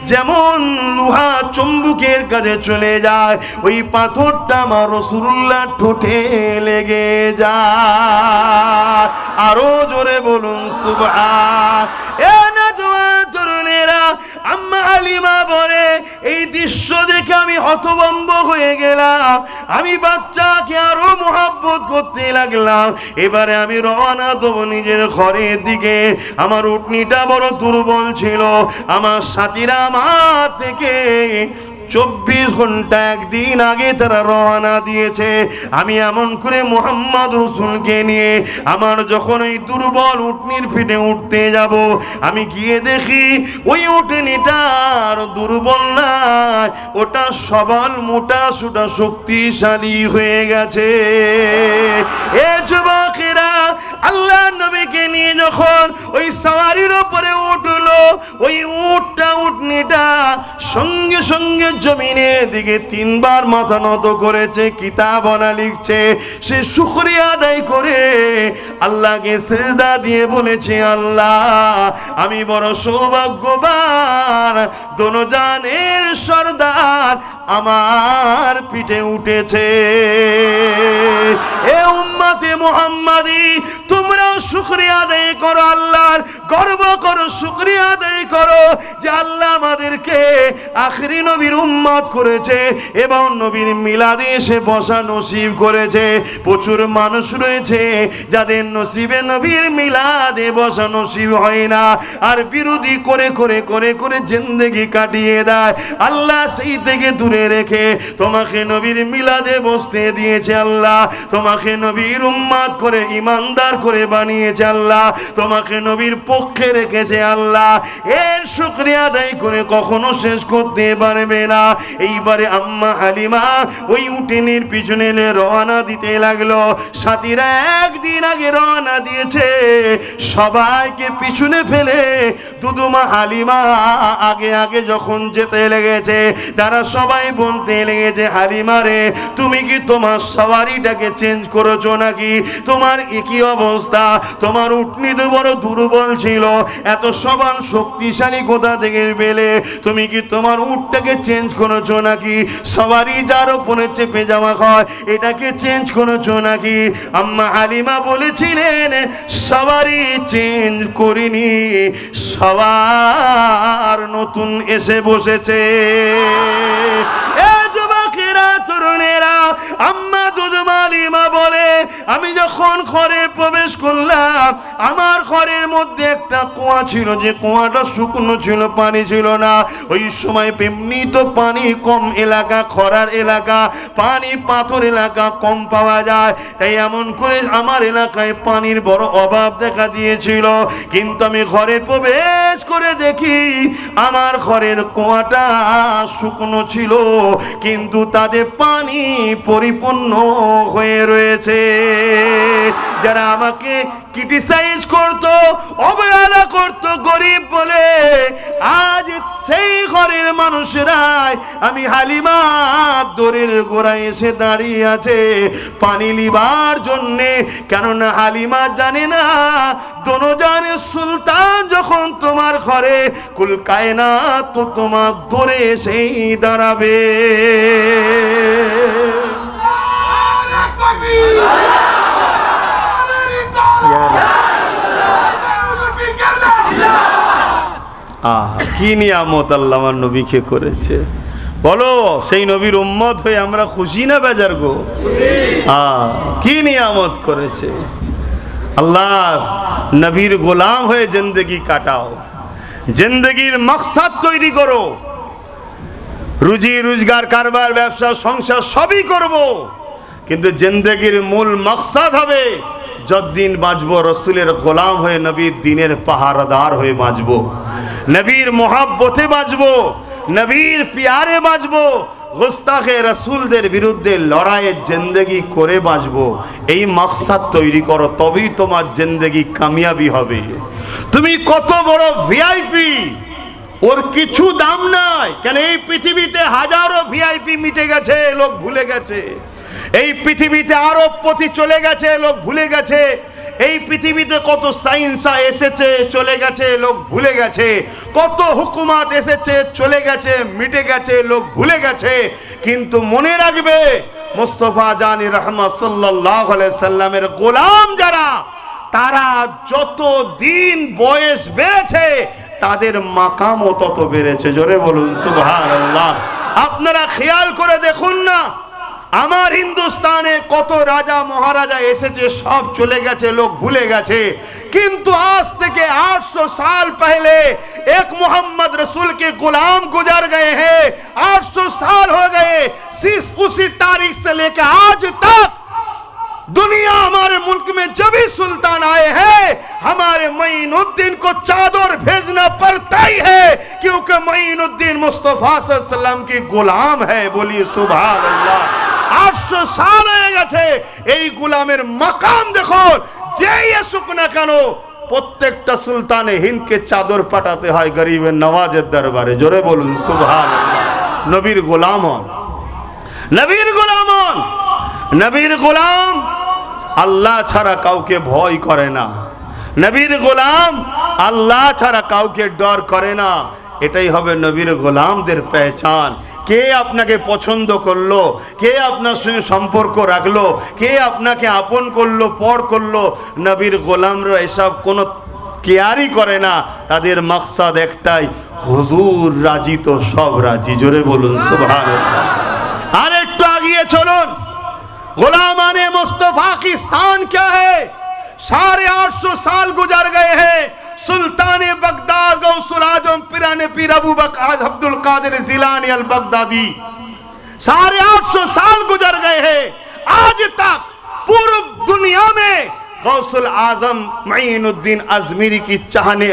যেমন লোহা চুম্বকের কাছে চলে যায়, ওই পাথরটা আমার রাসূলুল্লাহ ঠোঁটে লেগে যায়। আরো জোরে বলুন সুবহান। তরুণেরা, আম্মা হালিমা বলে, এই দৃশ্য দেখে আমি হতভম্ব হয়ে গেলাম। আমি বাচ্চাকে আরো মোহাব্বত করতে লাগলাম। এবারে আমি রওনা দেব নিজের ঘরের দিকে। আমার উটনিটা বড় দুর্বল ছিল, আমার সাথীরা আমার থেকে 24 ঘন্টা একদিন আগে তারা রওনা দিয়েছে। আমি এমন করে মুহাম্মদ রাসূলকে নিয়ে আমার যখন ওই দুর্বল উটনির পিঠে উঠতে যাব, আমি গিয়ে দেখি ওই উটনিটার দুর্বল না, ওটা সবল মোটা সোটা শক্তিশালী হয়ে গেছে। এ যুবকেরা, আল্লাহ নবীকে নিয়ে যখন ওই সওয়ারির উপরে উঠলো, ওই উটনিটা সঙ্গে সঙ্গে জমিনের দিকে 3 বার মাথা নত করেছে, কিতাবনা লিখছে। সে শুকরিয়া আদায় করে আল্লাহকে সিজদা দিয়ে বলেছে, আল্লাহ আমি বড় সৌভাগ্যবান, দোনো জানের সরদার আমার পিঠে উঠেছে। এ উম্মতে মুহাম্মাদি, তোমরা শুকরিয়া আদায় করো, আল্লাহর গর্ব করো, শুকরিয়া আদায় করো যে আল্লাহ আমাদেরকে আখেরি নবীর উম্মত করেছে এবং নবীর মিলাদে এসে বসা নসিব করেছে। প্রচুর মানুষ রয়েছে যাদের নসিবে নবীর মিলাদে বসা নসিব হয় না, আর বিরোধী করে করে করে করে জিন্দেগি কাটিয়ে দেয়। আল্লাহ সেই থেকে দূরে রেখে তোমাকে নবীর মিলাদে বসতে দিয়েছে। আল্লাহ তোমাকে নবীর উম্মত করে ইমানদার করে বানিয়েছে। আল্লাহ তোমাকে নবীর পক্ষে রেখেছে। আল্লাহ এর শুকরিয়া আদায় করে কখনো শেষ করতে পারবে না। এইবারে আম্মা হালিমা ওই উটেনের পিছনে রওনা দিতে লাগলো। সাথীরা একদিন আগে রওনা দিয়েছে, সবাইকে পিছনে ফেলে দুদুমা হালিমা আগে আগে যখন যেতে লেগেছে, তারা সবাই বলতে লেগেছে, হালিমা রে, তুমি কি তোমার সওয়ারিটাকে চেঞ্জ করেছো নাকি? তোমার একই অবস্থা, তোমার উটনি তো বড় দুর্বল ছিল, এত সবান শক্তিশালী কোথা থেকে পেলে? তুমি কি তোমার উটটাকে চেঞ্জ করেছো নাকি? সবারই যার উপরে চেপে যাওয়া হয়, এটাকে চেঞ্জ করেছো নাকি? আম্মা হালিমা বলেছিলেন, সবারই চেঞ্জ করিনি, সবার নতুন এসে বসেছে। এ যুবকেরা, তরুণেরা, আম্মা দুদমা হালিমা বলে, আমি যখন ঘরে প্রবেশ করলাম, আমার ঘরের মধ্যে একটা কুয়া ছিল, যে কুয়াটা শুকনো ছিল, পানি ছিল না। ওই সময় এমনি তো পানি কম এলাকা, খরার এলাকা, পানি পাথর এলাকা কম পাওয়া যায়, তাই এমন করে আমার এলাকায় পানির বড় অভাব দেখা দিয়েছিল। কিন্তু আমি ঘরে প্রবেশ করে দেখি আমার ঘরের কুয়াটা শুকনো ছিল, কিন্তু তাতে পানি পরিপূর্ণ হয়ে রয়েছে। যারা আমাকে ক্রিটিসাইজ করতো, অবহেলা করতো গরিব বলে, আজ সেই ঘরের মানুষরাই আমি হালিমা দড়ির গোড়ায় এসে দাঁড়িয়ে আছে পানি লিবার জন্যে। কেননা হালিমা জানে না দোনোজানের সুলতান যখন তোমার ঘরে কুল কায়নাত তো তোমার দৌড়ে এসেই দাঁড়াবে। কি নিয়ামত আল্লাহ আমার নবীকে করেছে বলো। সেই নবীর উম্মত হয়ে আমরা খুশি না বেজার গো? কি নিয়ামত করেছে। আল্লাহ নবীর গোলাম হয়ে জিন্দেগি কাটাও, জিন্দেগির মকসদ তৈরি করো। রুজি রোজগার, কারবার, ব্যবসা, সংসার সবই করব, কিন্তু জিন্দেগির মূল মকসদ হবে যতদিন বাঁচবো রসুলের গোলাম হয়ে, নবীর দিনের পাহারাদার হয়ে বাঁচবো, নবীর মোহাব্বতে বাঁচবো, নবীর পিয়ারে বাঁচবো, গুস্তাখে রসুলদের বিরুদ্ধে লড়াইয়ের জিন্দেগি করে বাঁচবো। এই মকসদ তৈরি করো, তবেই তোমার জিন্দেগি কামিয়াবি হবে। তুমি কত বড় ভিআইপি, ওর কিছু দাম নাই। কেন এই পৃথিবীতে হাজারো ভিআইপি মিটে গেছে, লোক ভুলে গেছে। এই পৃথিবীতে আরবপতি চলে গেছে, লোক ভুলে গেছে। এই পৃথিবীতে কত সায়েন্সা এসেছে, চলে গেছে, লোক ভুলে গেছে। কত হুকুমাত এসেছে, চলে গেছে, মিটে গেছে, লোক ভুলে গেছে। কিন্তু মনে রাখবে মুস্তাফা জানি রহমত সাল্লাল্লাহু আলাইহি সাল্লামের গোলাম যারা, তারা যত দিন বয়স বেড়েছে তাদের মাকামও তত বেড়েছে। জোরে বলুন সুবহানাল্লাহ। আপনারা খেয়াল করে দেখুন না, আমার হিন্দুস্তানে কত রাজা মহারাজা এসেছে, সব চলে গেছে, লোক ভুলে গেছে। কিন্তু আজ থেকে 800 साल पहले एक मोहम्मद रसूल के गुलाम गुजर गए हैं। 800 साल हो गए, उसी तारीख से लेकर आज तक दुनिया हमारे मुल्क में जब भी सुल्तान आए हैं, हमारे मोइनुद्दीन को चादर भेजना पड़ता ही है, क्योंकि मोइनुद्दीन मुस्तफा सल्लल्लाहु अलैहि वसल्लम की गुलाम है। बोलिए सुभान अल्लाह। 800 साल হয়ে গেছে, এই গোলামের মাকাম দেখো, যেই আসুক না কেন প্রত্যেকটা সুলতানে হিন্দকে চাদর পাঠাতে হয় গরিবের নওয়াজের দরবারে। জোরে বলুন সুবহানাল্লাহ। নবীর গোলাম হন, নবীর গোলাম হন। নবীর গোলাম আল্লাহ ছাড়া কাউকে ভয় করে না, নবীর গোলাম আল্লাহ ছাড়া কাউকে ডর করে না। এটাই হবে নবীর গোলামদের পেহচান। কে আপনাকে পছন্দ করলো, কে আপনার সঙ্গে সম্পর্ক রাখলো, কে আপনাকে আপন করলো, পর করলো, নবীর গোলামরা এসব কোনো কেয়ারই করে না। তাদের মকসদ একটাই, হুজুর রাজি তো সব রাজি। জোরে বলুন সুবহানাল্লাহ। আর একটু আগিয়ে চলুন, गुलामाने मुस्तफा की शान क्या है। 850 साल गुजर गए हैं, सुल्तान बगदाद गौसुल आजम पिराने पीर अबू बकर अब्दुल कादिर जिलानी अल बगदादी, 850 साल गुजर गए हैं। आज तक पूरी दुनिया में गौसुल आजम मोइनुद्दीन अजमीरी की चाहने,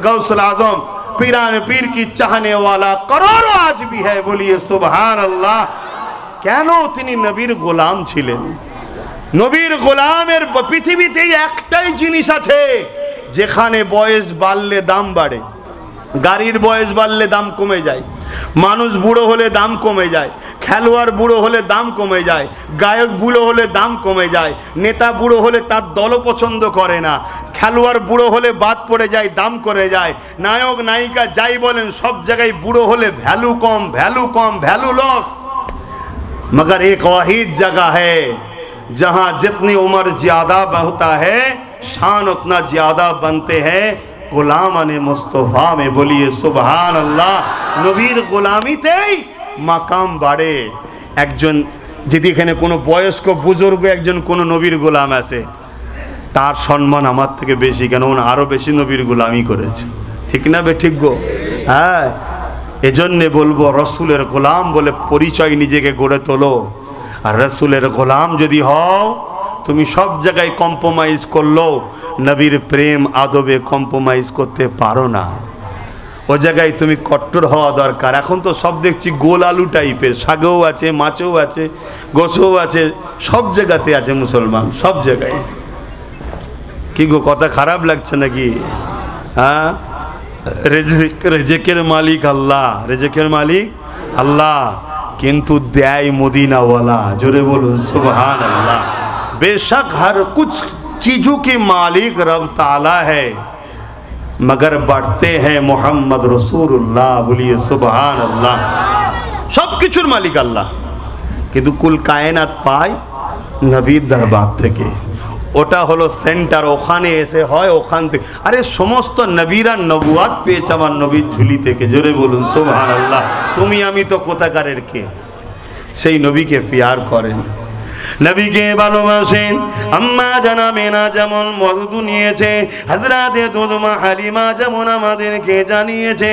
गौसुल आजम पिराने पीर की चाहने वाला करोड़ों आज भी है। बोलिए सुभान अल्लाह। কেন? তিনি নবীর গোলাম ছিলেন। নবীর গোলামের পৃথিবীতে একটাই জিনিস আছে, যেখানে বয়স বাড়লে দাম বাড়ে। গাড়ির বয়স বাড়লে দাম কমে যায়, মানুষ বুড়ো হলে দাম কমে যায়, খেলোয়াড় বুড়ো হলে দাম কমে যায়, গায়ক বুড়ো হলে দাম কমে যায়, নেতা বুড়ো হলে তার দল পছন্দ করে না, খেলোয়াড় বুড়ো হলে বাদ পড়ে যায়, দাম করে যায়, নায়ক নায়িকা যাই বলেন সব জায়গায় বুড়ো হলে ভ্যালু কম, ভ্যালু কম, ভ্যালু লস। मगर एक वाहिद जगह है जहाँ जितनी उम्र ज्यादा बढ़ता है शान उतना ज्यादा बनते हैं, गुलामाने मुस्तफा में। बोलिए सुभान अल्लाह। नबीर गुलामीतेই মাকাম বাড়ে। একজন যদি এখানে কোনো বয়স্ক বুজুর্গ একজন কোনো নবীর গোলাম আছে, তার সম্মান আমার থেকে বেশি, কেন উনি আরো বেশি নবীর গোলামি করেছে। ঠিক না বে ঠিক গো? হ্যাঁ, এজন্যে বলবো রসুলের গোলাম বলে পরিচয় নিজেকে গড়ে তোলো। আর রসুলের গোলাম যদি হও, তুমি সব জায়গায় কম্প্রোমাইজ করলো, নবীর প্রেম আদবে কম্প্রোমাইজ করতে পারো না। ও জায়গায় তুমি কট্টর হওয়া দরকার। এখন তো সব দেখছি গোল আলু টাইপের, শাকেও আছে, মাছেও আছে, গোছেও আছে, সব জায়গাতে আছে মুসলমান, সব জায়গায়। কি গো, কথা খারাপ লাগছে নাকি? হ্যাঁ, রেজেকের মালিক আল্লাহ, রেজেকের মালিক আল্লাহ, কিন্তু দেয় মদিনাওয়ালা। জোরে বলুন সুবহানাল্লাহ। बेशक हर कुछ चीजों के मालिक रब ताला है, मगर बढ़ते हैं मोहम्मद रसूलुल्लाह। बोलिए सुबहान अल्लाह। सब किचुर मालिक अल्लाह, किंतु कुल कायनात पाय नबीर दरबार থেকে। ওটা হলো সেন্টার, ওখানে এসে হয় ওখান থেকে। আরে সমস্ত নবীরা নবুয়াত পেয়েছে আমার নবীর ঝুলি থেকে। জোরে বলুন সুবহানাল্লাহ। তুমি আমি তো কোথাকারের কে? সেই নবীকে প্যার করেন, নবীকে ভালোবাসেন। আম্মা জানামেনা যেমন মধু নিয়েছে, হযরতে দুদমা হালিমা যেমন আমাদেরকে জানিয়েছে।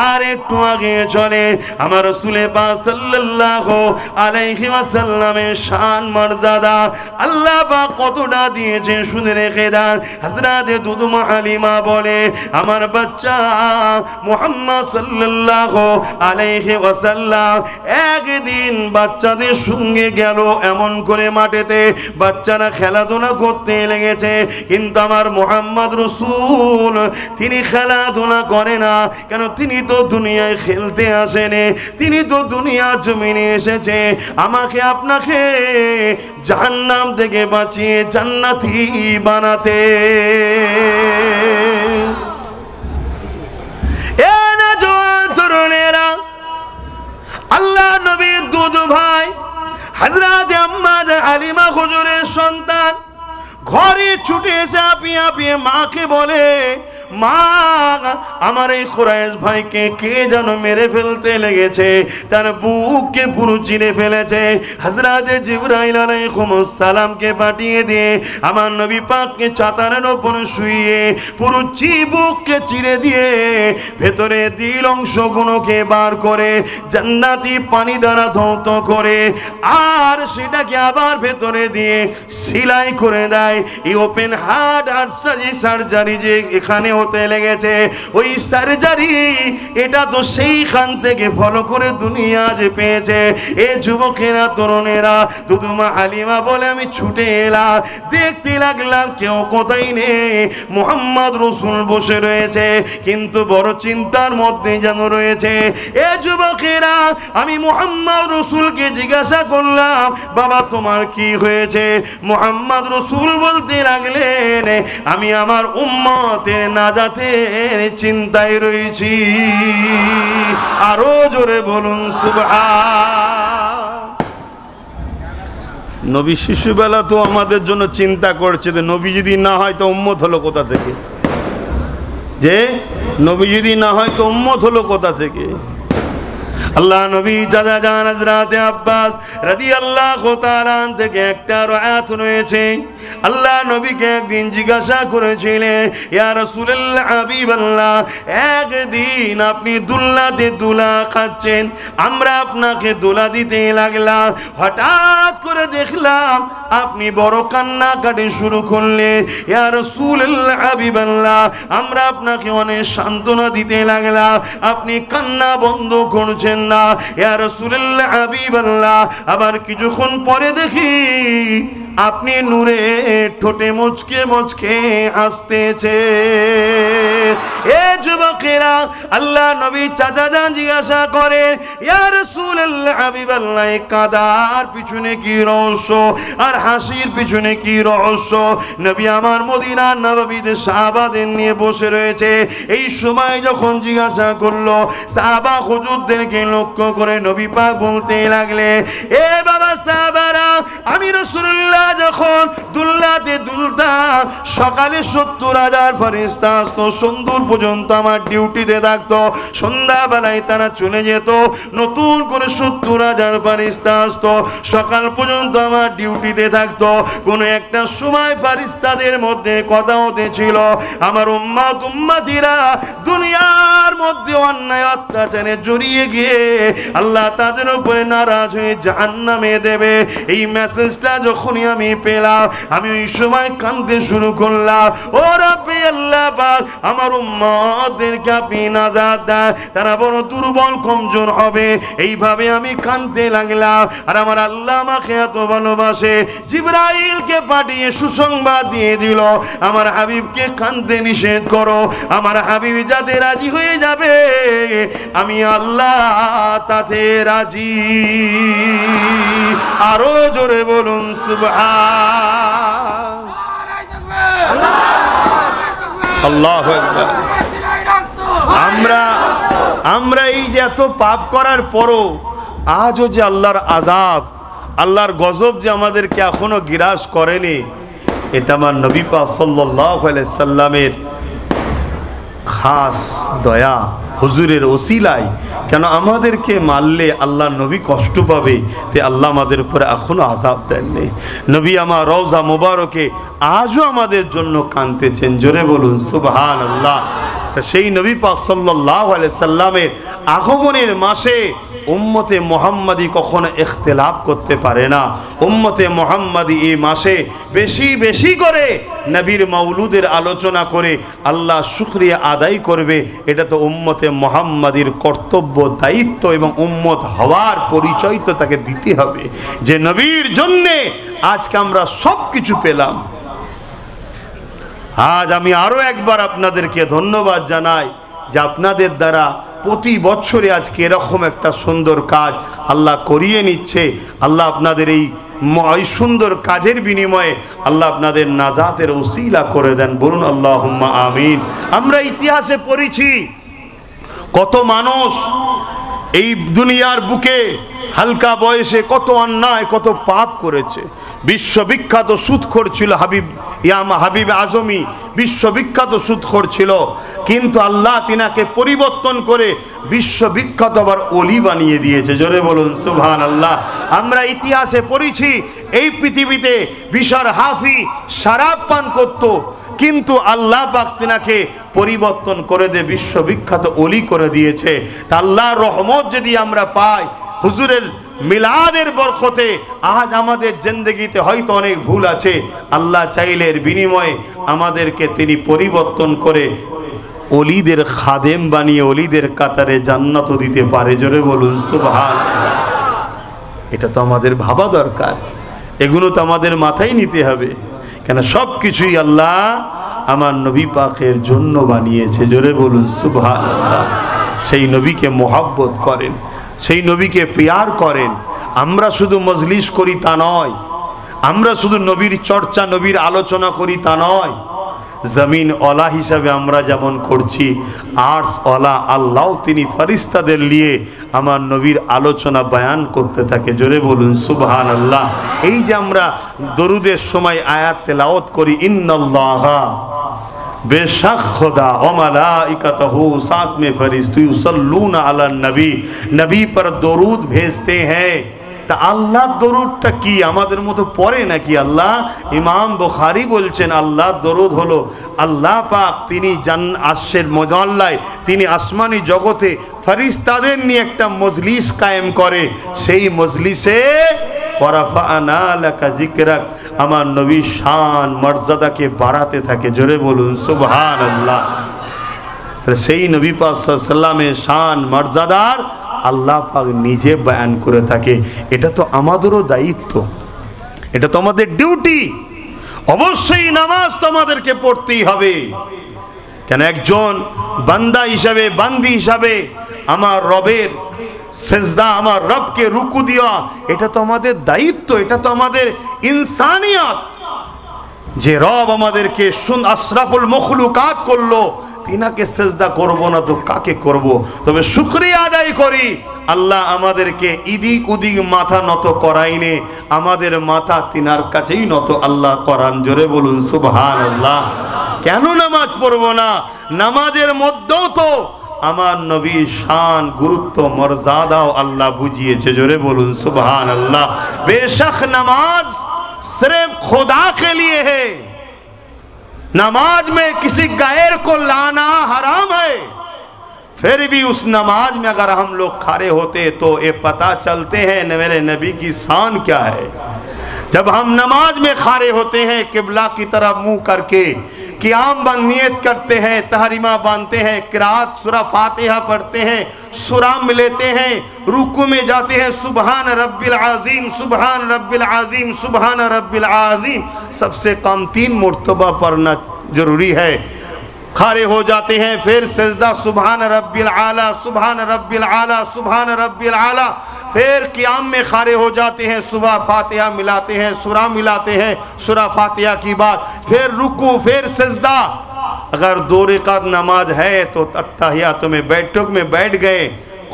আর একটু আগে চলে আমার রাসূল পাক সাল্লাল্লাহু আলাইহি ওয়াসাল্লামের শান মর্যাদা আল্লাহ পাক কতটা দিয়েছে শুনে রেখে দেন। হযরতে দুদমা হালিমা বলে, আমার বাচ্চা মুহাম্মদ সাল্লাল্লাহু আলাইহি ওয়াসাল্লাম একদিন বাচ্চাদের সঙ্গে গেল এমন করে মাঠেতে, বাচ্চারা খেলাধুলা করতে লেগেছে, কিন্তু আমার মুহাম্মদ রাসূল তিনি খেলাধুলা করে না। কেন? তিনি তো দুনিয়ায় খেলতে আসেনি, তিনি তো দুনিয়ার জমিনে এসেছে আমাকে আপনাকে জাহান্নাম থেকে বাঁচিয়ে জান্নাতি বানাতে। এ না জওয়ান তরুণেরা, আল্লাহ নবীর দুধ ভাই হযরতে আম্মা হালিমা হুজুরের সন্তান ঘরে ছুটে এসে আপিয়ে আপিয়ে মাকে বলে, মা আমার এই কুরাইশ ভাইকে কে যেন মেরে ফেলতে লেগেছে, তার বুককে পুরো চিরে ফেলেছে। হযরতে জিবরাইল আলাইহিস সালামকে পাঠিয়ে দিয়ে আমার নবী পাককে চাতারের ওপর শুইয়ে পুরো বুককে চিরে দিয়ে ভেতরে দিল অংশগুলোকে বার করে জান্নাতি পানি দ্বারা ধৌত করে আর সেটাকে আবার ভেতরে দিয়ে সেলাই করে দেয়। এই ওপেন হার্ট সার্জারি যে এখানে হতে লেগেছে, ওই সার্জারি এটা তো সেইখান থেকে ফলো করে দুনিয়া যে পেয়েছে। এ যুবকেরা তরুণেরা, দুদুমা হালিমা বলে আমি ছুটে এলাম, দেখতে লাগলাম কেউ কোথায় নেই, মুহাম্মদ রাসূল বসে রয়েছে, কিন্তু বড় চিন্তার মধ্যে যেন রয়েছে। এ যুবকেরা, আমি মুহাম্মদ রাসূলকে জিজ্ঞাসা করলাম, বাবা তোমার কি হয়েছে? মুহাম্মদ রাসূল বলতে লাগলেন, আমি আমার উম্মতের নাজাতের চিন্তায় রয়েছি। আরো জোরে বলুন সুবহান। নবী শিশুবেলা তো আমাদের জন্য চিন্তা করছে যে নবী যদি না হয় তো উম্মত হলো কোথা থেকে, যে নবী যদি না হয় তো উম্মত হলো কোথা থেকে। আল্লাহ নবী চাচা জান হযরতে আব্বাস রাদিয়াল্লাহু তাআলা থেকে একটা রায়াত রয়েছে। আল্লাহ নবীকে একদিন জিজ্ঞাসা করেছিলেন, ইয়া রাসূলুল্লাহ হাবিবাল্লাহ, একদিন আপনি দুল্লাতে দুলা খাচ্ছেন, আমরা আপনাকে দোলা দিতে লাগলাম, হঠাৎ করে দেখলাম আপনি বড় কান্নাকাটি শুরু করলেন। ইয়া রাসূলুল্লাহ হাবিবাল্লাহ, আমরা আপনাকে অনেক সান্ত্বনা দিতে লাগলাম, আপনি কান্না বন্ধ করছেন না। ইয়া রাসূলুল্লাহ হাবিবাল্লাহ, আবার কিছুক্ষণ পরে দেখি আপনি নূরে ঠোঁটে মুচকে মুচকে হাসতেছে। এ যুবকেরা, আল্লাহ নবী চাচা জান জিজ্ঞাসা করে, ইয়া রাসূলুল্লাহ হাবিবাল্লাহ, কাদার পিছনে কি রহস্য আর হাসির পিছনে কি রহস্য? নবী আমার মদিনার নববীতে সাহাবাদের নিয়ে বসে রয়েছে। এই সময় যখন জিজ্ঞাসা করলো, সাহাবা হুজুরদেরকে লক্ষ্য করে নবী পাক বলতে লাগলে, এ বাবা সাহাবারা, আমি রাসূলুল্লাহ যখন দুল্লাতে দুলতাম, সকালে ৭০,০০০ ফেরেশতা আসতো, সন্ধ্যা পর্যন্ত আমার ডিউটিতে থাকতো, সন্ধ্যাবেলায় তারা চলে যেত, নতুন করে ৭০,০০০ ফেরেশতা আসতো, সকাল পর্যন্ত আমার ডিউটিতে থাকতো। কোন একটা সময় ফেরেশতাদের মধ্যে কথা হতেছিল, আমার উম্মতিরা দুনিয়ার মধ্যে অন্যায় অত্যাচারে জড়িয়ে গিয়ে আল্লাহ তাদের উপরে নারাজ হয়ে জাহান্নামে দেবে। এই মেসেজটা যখনই আমি পেলাম, আমি ওই সময় কাঁদতে শুরু করলাম, ও রাব্বি আল্লাহ পাক আমার উম্মতদেরকে আপনি নাজাত দেন, তারা বড় দুর্বল কমজোর হবে। এইভাবে আমি কাঁদতে লাগলাম। আর আমার আল্লাহ আমাকে এত ভালোবাসে, জিবরাইলকে পাঠিয়ে সুসংবাদ দিয়ে দিল, আমার হাবিবকে কাঁদতে নিষেধ করো। আমার হাবিব যাতে রাজি হয়ে যাবে আমি আল্লাহ তাতে রাজি। আরো জোরে বলুন সুবহান আল্লাহু আকবার। আমরা এই যে এত পাপ করার পরও আজও যে আল্লাহর আযাব, আল্লাহর গজব যে আমাদেরকে এখনো গ্রাস করেনি, এটা আমার নবী পাক সাল্লাল্লাহু আলাইহি সাল্লামের খাস দয়া, হুজুরের ওসিলায়। কেন আমাদেরকে মারলে আল্লাহ নবী কষ্ট পাবে, তে আল্লাহ আমাদের উপরে এখনো আযাব দেননি। নবী আমার রওজা মোবারকে আজও আমাদের জন্য কাঁদতেছেন। জোরে বলুন সুবহানাল্লাহ। তা সেই নবী পাক সাল্লাল্লাহু আলাইহি সাল্লামের আগমনের মাসে উম্মতে মুহাম্মাদি কখনো ইখতিলাফ করতে পারে না। উম্মতে মুহাম্মাদি এই মাসে বেশি বেশি করে নবীর মাউলুদের আলোচনা করে আল্লাহ শুকরিয়া আদায় করবে। এটা তো উম্মতে মুহাম্মাদির কর্তব্য, দায়িত্ব এবং উম্মত হওয়ার পরিচয় তো তাকে দিতে হবে, যে নবীর জন্যে আজকে আমরা সব কিছু পেলাম। আজ আমি আরো একবার আপনাদেরকে ধন্যবাদ জানাই যে আপনাদের দ্বারা প্রতি বছরে আজকে এরকম একটা সুন্দর কাজ আল্লাহ করিয়ে নিচ্ছে। আল্লাহ আপনাদের এই সুন্দর কাজের বিনিময়ে আল্লাহ আপনাদের নাজাতের ওসিলা করে দেন। বলুন আল্লাহুম্মা আমিন। আমরা ইতিহাসে পড়েছি কত মানুষ এই দুনিয়ার বুকে হালকা বয়সে কত অন্যায়, কত পাপ করেছে। বিশ্ববিখ্যাত সুদখোর ছিল হাবিব আজমি, বিশ্ববিখ্যাত সুদখোর ছিল, কিন্তু আল্লাহ তিনাকে পরিবর্তন করে বিশ্ববিখ্যাত আবার ওলি বানিয়ে দিয়েছে। জোরে বলুন সুবহানাল্লাহ। আমরা ইতিহাসে পড়েছি এই পৃথিবীতে বিশার হাফি শরাব পান করত, কিন্তু আল্লাহ পাক তিনাকে পরিবর্তন করে দিয়ে বিশ্ববিখ্যাত ওলি করে দিয়েছে। তা আল্লাহর রহমত যদি আমরা পাই, হুজুরের মিলাদের বরকতে আজ আমাদের জিন্দেগিতে হয়তো অনেক ভুল আছে, আল্লাহ চাইলে এর বিনিময়ে আমাদেরকে তিনি পরিবর্তন করে ওলিদের খাদেম বানিয়ে ওলিদের কাতারে জান্নাত দিতে পারে। জোরে বলুন সুবহানাল্লাহ। এটা তো আমাদের ভাবা দরকার, এগুলো তো আমাদের মাথায় নিতে হবে। কেন সব কিছুই আল্লাহ আমার নবী পাকের জন্য বানিয়েছে। জোরে বলুন সুবহানাল্লাহ। সেই নবীকে মোহাব্বত করেন, সেই নবীকে প্যার করেন। আমরা শুধু মজলিস করি তা নয়, আমরা শুধু নবীর চর্চা, নবীর আলোচনা করি তা নয়। জমিন ওলা হিসাবে আমরা যেমন করছি, আর্টস ওলা আল্লাহ তিনি ফেরেশতাদের নিয়ে আমার নবীর আলোচনা বয়ান করতে থাকে। জোরে বলুন সুবহানাল্লাহ। এই যে আমরা দরুদের সময় আয়াত তেলাওয়াত করি, ইন্নাল্লাহা बेशक खुदा व मलाइकतहू, साथ में फरिश्ते युसल्लूना अला नबी, नबी पर दरूद भेजते हैं। তা আল্লাহ দরুদটা কি আমাদের মতো পড়ে নাকি? আল্লাহ ইমাম বুখারী বলছেন আল্লাহ দরুদ হলো আল্লাহ পাক তিনি আরশের মজল্লায়, তিনি আসমানি জগতে ফেরেশতাদের নিয়ে একটা মজলিস কায়েম করে। সেই মজলিসে ওয়ারাফা'না লাকা যিকরাক, আমার নবীর শান মর্যাদাকে বাড়াতে থাকে। জোরে বলুন সুবহানাল্লাহ। সেই নবী পাক সাল্লাল্লাহু আলাইহি ওয়াসাল্লামের শান মর্যাদার আল্লাহ পাক নিজে বয়ান করে থাকে। এটা তো আমাদেরও দায়িত্ব, এটা তো আমাদের ডিউটি। অবশ্যই নামাজ তো আমাদেরকে পড়তেই হবে। কেন একজন বান্দা হিসাবে, বান্দি হিসাবে আমার রবের সেজদা, আমার রবকে রুকু দেওয়া, এটা তো আমাদের দায়িত্ব, এটা তো আমাদের ইনসানিয়ত। যে রব আমাদেরকে আশরাফুল মখলুকাত করলো, তিনাকে সেজদা করব না তো কাকে করব? তবে শুকরিয়া আদায় করি, আল্লাহ আমাদেরকে ইদিক উদিক মাথা নত করাইনে, আমাদের মাথা তিনার কাছেই নত আল্লাহ করান। জোরে বলুন সুবহানাল্লাহ। কেন নামাজ পড়ব না? নামাজের মধ্যেও তো আমার নবীর শান, গুরুত্ব, মর্যাদাও আল্লাহ বুঝিয়েছে। জোরে বলুন সুবহানাল্লাহ। बेशक नमाज सिर्फ खुदा के लिए है, नमाज में किसी गैर को लाना हराम है। फिर भी उस नमाज में अगर हम लोग खड़े होते तो ये पता चलते हैं मेरे नबी की शान क्या है। जब हम नमाज में खड़े होते हैं किबला की तरफ मुंह करके, क़ियाम बंद नियत करते हैं, तहरीमा बांधते हैं, किरात सूरा फातिहा पढ़ते हैं, सुराम लेते हैं, रुकू में जाते हैं, सुबहान रब्बिल आज़ीम, सुबहान रब्बिल आज़ीम, सुबहान रब्बिल आज़ीम सबसे कम 3 मरतबा पढ़ना जरूरी है। खड़े हो जाते हैं, फिर सजदा सुबहान रब्बिल आला, सुबहान रब्बिल आला, सुबहान रब्बिल आला। फिर क़ियाम में खड़े हो जाते हैं, सुबह फातिहा मिलाते हैं, सूरा मिलाते हैं, सूरा फातिहा की बात, फिर रुकू, फिर सजदा। अगर 2 रकात नमाज है तो अत्तहियात में बैठक में बैठ गए।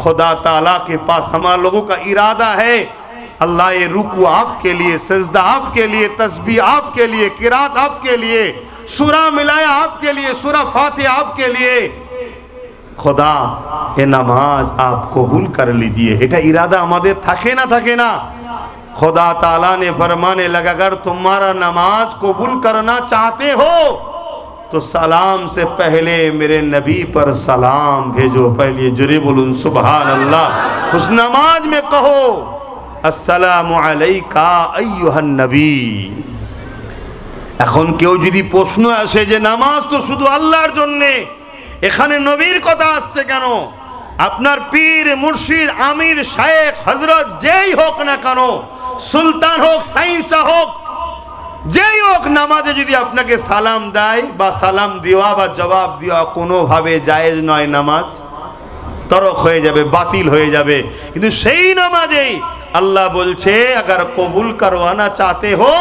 खुदा ताला के पास हमारे लोगों का इरादा है, अल्लाह ये रुकू आपके लिए, सजदा आपके लिए, तस्बीह आपके लिए, किरात आपके लिए, सूरा मिलाया आपके लिए, सूरा फातिहा आपके लिए। खुदा ये नमाज आप कबूल कर लीजिए। এটা इरादा हमारे থাকে না खुदा ताला ने फरमाने लगा, अगर तुम्हारा नमाज कबूल करना चाहते हो तो सलाम से पहले मेरे नबी पर सलाम भेजो। पहले जुरे बोलूं सुभान अल्लाह। उस नमाज में कहो अस्सलामु अलैका अय्युहन नबी। এখন কেউ যদি প্রশ্ন আসে যে নামাজ তো শুধু আল্লাহর জন্য, এখানে নবীর কথা আসছে কেন? আপনার পীর মুর্শিদ আমির শায়েখ হযরত যেই হোক না কেন, সুলতান হোক সাইন্সা হোক যেই হোক, নামাজে যদি আপনাকে সালাম দেয় বা সালাম দেওয়া বা জবাব দেওয়া কোনোভাবে জায়েজ নয়, নামাজ তরক হয়ে যাবে, বাতিল হয়ে যাবে। কিন্তু সেই নামাজেই अल्लाह बोलছে अगर कबूल करवाना चाहते हो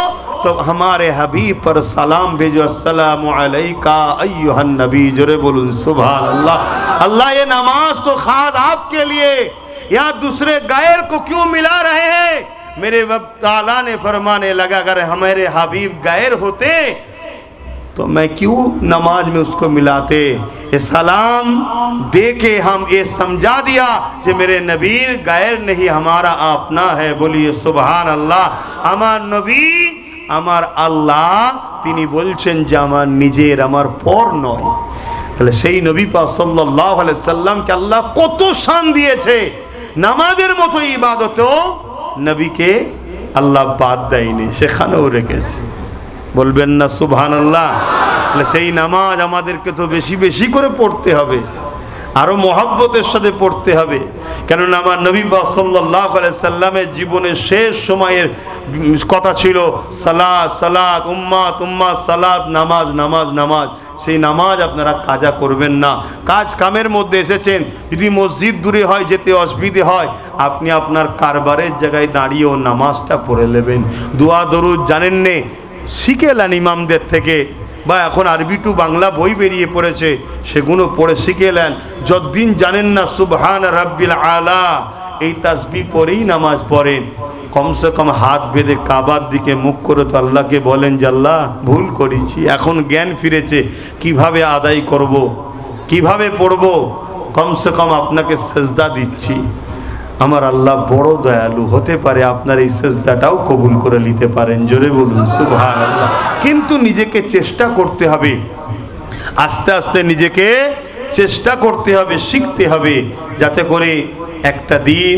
तो हमारे हबीब पर सलाम भेजो, अस्सलामु अलैका अय्युहन नबी। जोरे बोलूं सुभान अल्लाह। अल्लाह ये नमाज तो खास आपके लिए, यहाँ दूसरे गैर को क्यों मिला रहे हैं? मेरे रब ताला ने फरमाने लगा, अगर हमारे हबीब गैर होते तो मैं क्यों नमाज में उसको मिलाते। ये सलाम दे के हम ये समझा दिया कि मेरे नबी गैर नहीं, हमारा अपना है। बोलिए सुभान अल्लाह। আমার নবী আমার আল্লাহ, তিনি বলছেন যে আমার নিজের, আমার পর নয়। তাহলে সেই নবী পাক সাল্লাল্লাহু আলাইহি সাল্লামকে আল্লাহ কত শান দিয়েছে। নামাজের মতো ইবাদতও নবীকে আল্লাহ বাদ দেয়নি, সেখানেও রেখেছে। বলবেন না সুবহানাল্লাহ। সেই নামাজ আমাদেরকে তো বেশি বেশি করে পড়তে হবে, আরো মহব্বতের সাথে পড়তে হবে। কেননা আমার নবী সাল্লাল্লাহু আলাইহি সাল্লামের জীবনের শেষ সময়ের কথা ছিল সালাত সালাত, উম্মাত উম্মাত, সালাত, নামাজ নামাজ নামাজ। সেই নামাজ আপনারা কাজা করবেন না। কাজ কামের মধ্যে এসেছেন, যদি মসজিদ দূরে হয়, যেতে অসুবিধে হয়, আপনি আপনার কারবারের জায়গায় দাঁড়িয়েও নামাজটা পড়ে নেবেন। দোয়া দরুদ জানেন নে, শিখে নেন ইমামদের থেকে, বা এখন আরবি টু বাংলা বই বেরিয়ে পড়েছে, সেগুলো পড়ে শিখে নেন। যতদিন জানেন না সুবহান রাব্বিল আলা এই তাসবিহ পড়েই নামাজ পড়েন। কমসে কম হাত বেঁধে কাবার দিকে মুখ করে তো আল্লাহকে বলেন যে আল্লাহ ভুল করেছি, এখন জ্ঞান ফিরেছে, কিভাবে আদায় করব, কিভাবে পড়ব, কমসে কম আপনাকে সেজদা দিচ্ছি। আমার আল্লাহ বড় দয়ালু, হতে পারে আপনার এই সেজদাটাও কবুল করে নিতে পারেন। জোরে বলুন সুবহানাল্লাহ। কিন্তু নিজেকে চেষ্টা করতে হবে, আস্তে আস্তে নিজেকে চেষ্টা করতে হবে, শিখতে হবে, যাতে করে একটা দিন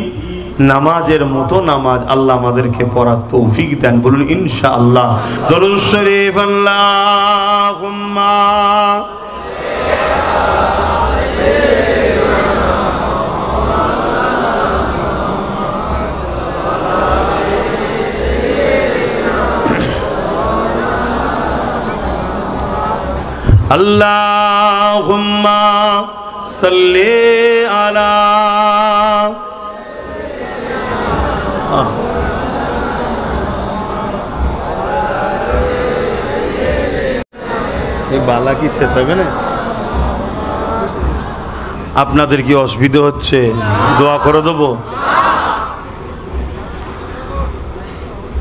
নামাজের মতো নামাজ আল্লাহ আমাদেরকে পড়ার তৌফিক দেন। বলুন ইনশাআল্লাহ। দরুদ শরীফ আল্লাহুম্মা अल्लाहुम्मा सल्ली अला। এই বালা কি শেষ হবে না? আপনাদের কি অসুবিধা হচ্ছে? দোয়া করে দেবো।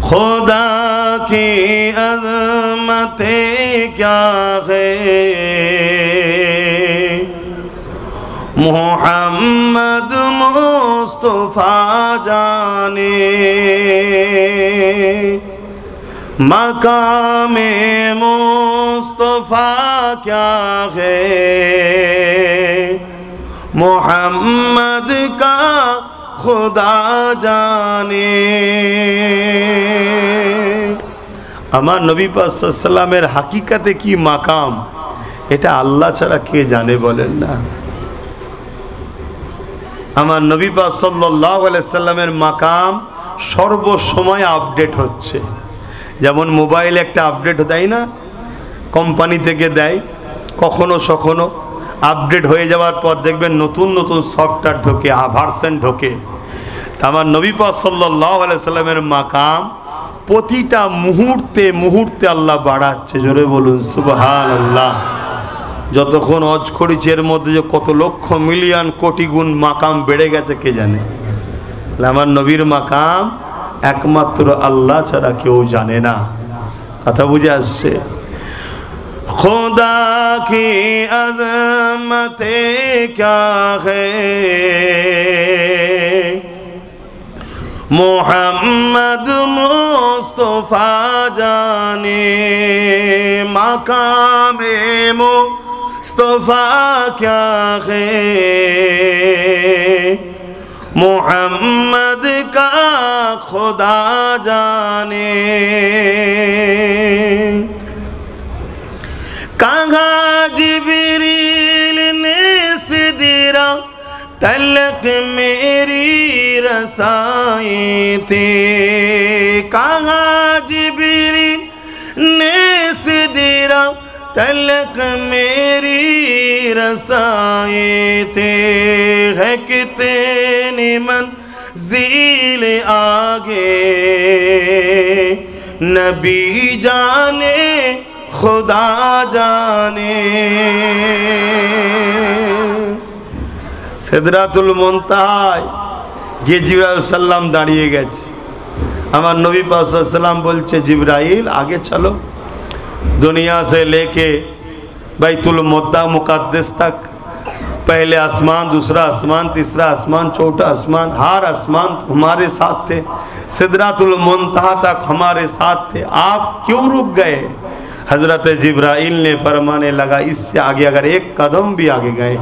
खुदा की अज़मतें क्या है, मोहम्मद मुस्तफा जाने, मकामे मुस्तफा क्या है, मोहम्मद का खुदा जाने। আমার নবী পাক সাল্লাল্লাহু আলাইহি ওয়াসাল্লামের হাকিকাতে কি মাকাম, এটা আল্লাহ ছাড়া কে জানে বলেন না। আমার নবী পাক সাল্লাল্লাহু আলাইহি ওয়াসাল্লামের মাকাম সর্বসময় আপডেট হচ্ছে। যেমন মোবাইল একটা আপডেট দেয় না, কোম্পানি থেকে দেয়, কখনো সখনো আপডেট হয়ে যাওয়ার পর দেখবেন নতুন নতুন সফটওয়্যার ঢোকে, ভার্সন ঢোকে। তা আমার নবী পাক সাল্লাল্লাহু আলাইহি ওয়াসাল্লামের মাকাম প্রতিটা মুহূর্তে মুহূর্তে আল্লাহ বাড়াচ্ছে। জোরে বলুন সুবহানাল্লাহ। যতক্ষণ হজ করেছি এর মধ্যে যে কত লক্ষ মিলিয়ন কোটি গুণ মাকাম বেড়ে গেছে কে জানে। আমার নবীর মাকাম একমাত্র আল্লাহ ছাড়া কেউ জানে না। কথা বুঝে আসছে? খোদা কি আজমতে ক্যা হ্যায়, মোহাম্মদ মুস্তফা জানে, মাকামে মুস্তফা ক্যা হ্যায়, মোহাম্মদ কা খুদা জানে। कहाँ जिब्रील ने सिदरा तलक मेरी रसाई थी, कहाँ जिब्रील ने सिदरा तलक मेरी रसाई थी, है कितनी मंज़िल आगे नबी जाने खुदा जाने। সিদরাতুল মুনতাহায় গিয়ে জিবরাইল সাল্লাম দাঁড়িয়ে গেছে। আমার নবী পাক সাল্লাল্লাহু আলাইহি ওয়াসাল্লাম বলছে, জিবরাইল आगे चलो, दुनिया से लेके बैतुल मुक़द्दस तक, पहले आसमान, दूसरा आसमान, तीसरा आसमान, चौथा आसमान, हर आसमान हमारे साथ थे, सिदरातुल मुनतहा तक हमारे साथ थे, आप क्यों रुक गए? हज़रत जिब्राइल ने फरमाने लगा, इससे आगे अगर एक कदम भी आगे गए,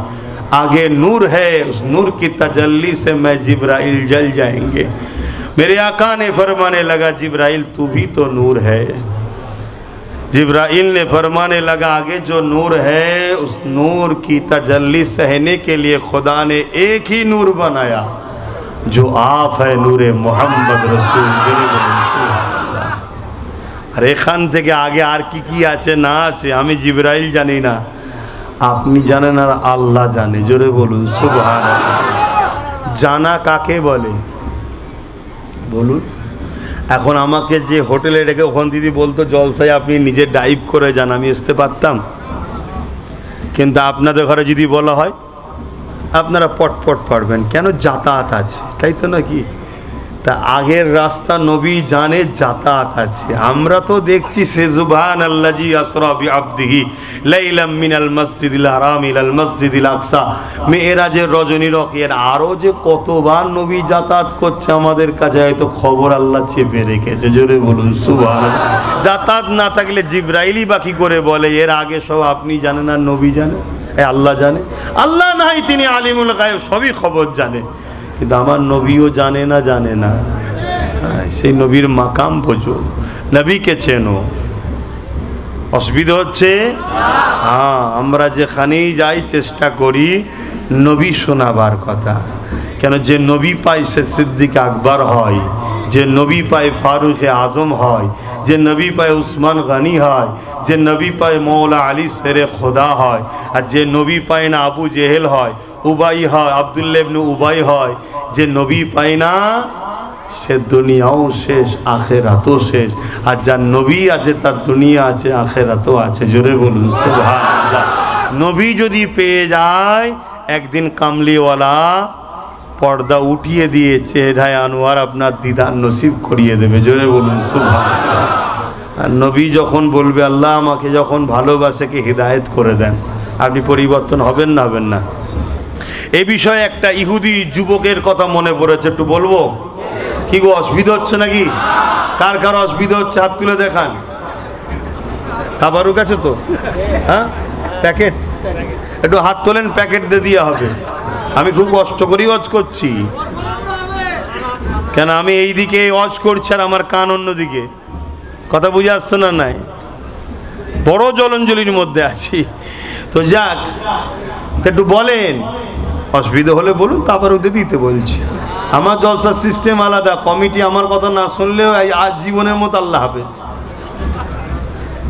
आगे नूर है, उस नूर की तजल्ली से मैं जिब्राइल जल जाएंगे। मेरे आका ने फरमाने लगा, जिब्राइल तू भी तो नूर है। जिब्राइल ने फरमाने लगा, आगे जो नूर है उस नूर की तजल्ली सहने के लिए खुदा ने एक ही नूर बनाया, जो आप है नूर मोहम्मद रसूल। আর এখান থেকে আগে আর কি কি আছে না আছে আমি জিবরাইল জানি না, আপনি জানেন আর আল্লাহ জানে। জোরে বলুন সুবহানাল্লাহ। জানা কাকে বলে বলুন? এখন আমাকে যে হোটেলে রেখে ওখান দিদি বলতো জলসায় আপনি নিজে ডাইভ করে যান, আমি আসতে পারতাম। কিন্তু আপনাদের ঘরে যদি বলা হয় আপনারা পটপট পারবেন, কেন? যাতায়াত আছে, তাই তো নাকি? তা আগের রাস্তা নবী জানে, যাতায়াত আছে। আমরা তো দেখছি সে সুবহানাল্লাযী আসরা বিআবদিহি লাইলাম মিনাল মসজিদিল হারাম ইলাল মসজিদিল আকসা, মেরাজের রজনী রকের আরও যে কতবার নবী যাতায়াত করছে আমাদের কাছে হয়তো খবর আল্লাহ চেপে রেখেছে। জোরে বলুন সুবহানাল্লাহ। যাতায়াত না থাকলে জিবরাইলই বাকি করে বলে এর আগে সব আপনি জানেন আর নবী জানে, আল্লাহ জানে। আল্লাহ নাই, তিনি আলিমুল গায়ব, সবই খবর জানে। কিন্তু আমার নবীও জানে না, জানে না। সেই নবীর মাকাম বোঝো, নবীকে চেনো। অসুবিধা হচ্ছে? হ্যাঁ, আমরা যেখানেই যাই চেষ্টা করি নবী শোনাবার কথা। কেন? যে নবী পায় সে সিদ্দিক আকবর হয়, যে নবী পায় ফারুক আজম হয়, যে নবী পায় উসমান গনি হয়, যে নবী পায় মৌলা আলী শেরে খোদা হয়, আর যে নবী পায় না আবু জেহেল হয়, উবাই হয়, আব্দুল্লাহ ইবনে উবাই হয়। যে নবী পায় না সে দুনিয়াও শেষ, আখেরাতও শেষ। আর যার নবী আছে তার দুনিয়া আছে, আখেরাতও আছে। জোরে বলুন সুবহানাল্লাহ। নবী যদি পেয়ে যায়, একদিন কামলিওয়ালা পর্দা উঠিয়ে দিয়ে চেহারায় আনোয়ার আপনার দিদার নসিব করিয়ে দেবে। জোরে বলুন সুবহানাল্লাহ। আর নবী যখন বলবে আল্লাহ আমাকে যখন ভালোবাসে কে হিদায়েত করে দেন, আপনি পরিবর্তন হবেন না? হবেন না? এই বিষয়ে একটা ইহুদি যুবকের কথা মনে পড়েছে, একটু বলবো? কি গো, অসুবিধা হচ্ছে নাকি? কার কার অসুবিধা হচ্ছে হাত তুলে দেখান। তাবারুক আছে তো? হ্যাঁ, প্যাকেট একটু হাত তোলেন, প্যাকেট দিয়ে দেওয়া হবে। আমি খুব কষ্ট করেই ওয়াজ করছি, কেন আমি এই দিকে ওয়াজ করছি আর আমার কান অন্যদিকে। কথা বুঝে আসছে না? নাই, বড় জলঞ্জলির মধ্যে আছি। তো যাক, একটু বলেন, অসুবিধা হলে বলুন, তারপর ওদের দিতে বলছি। আমার জলসার সিস্টেম আলাদা, কমিটি আমার কথা না শুনলেও আজ জীবনের মতো আল্লাহ হাফেজ।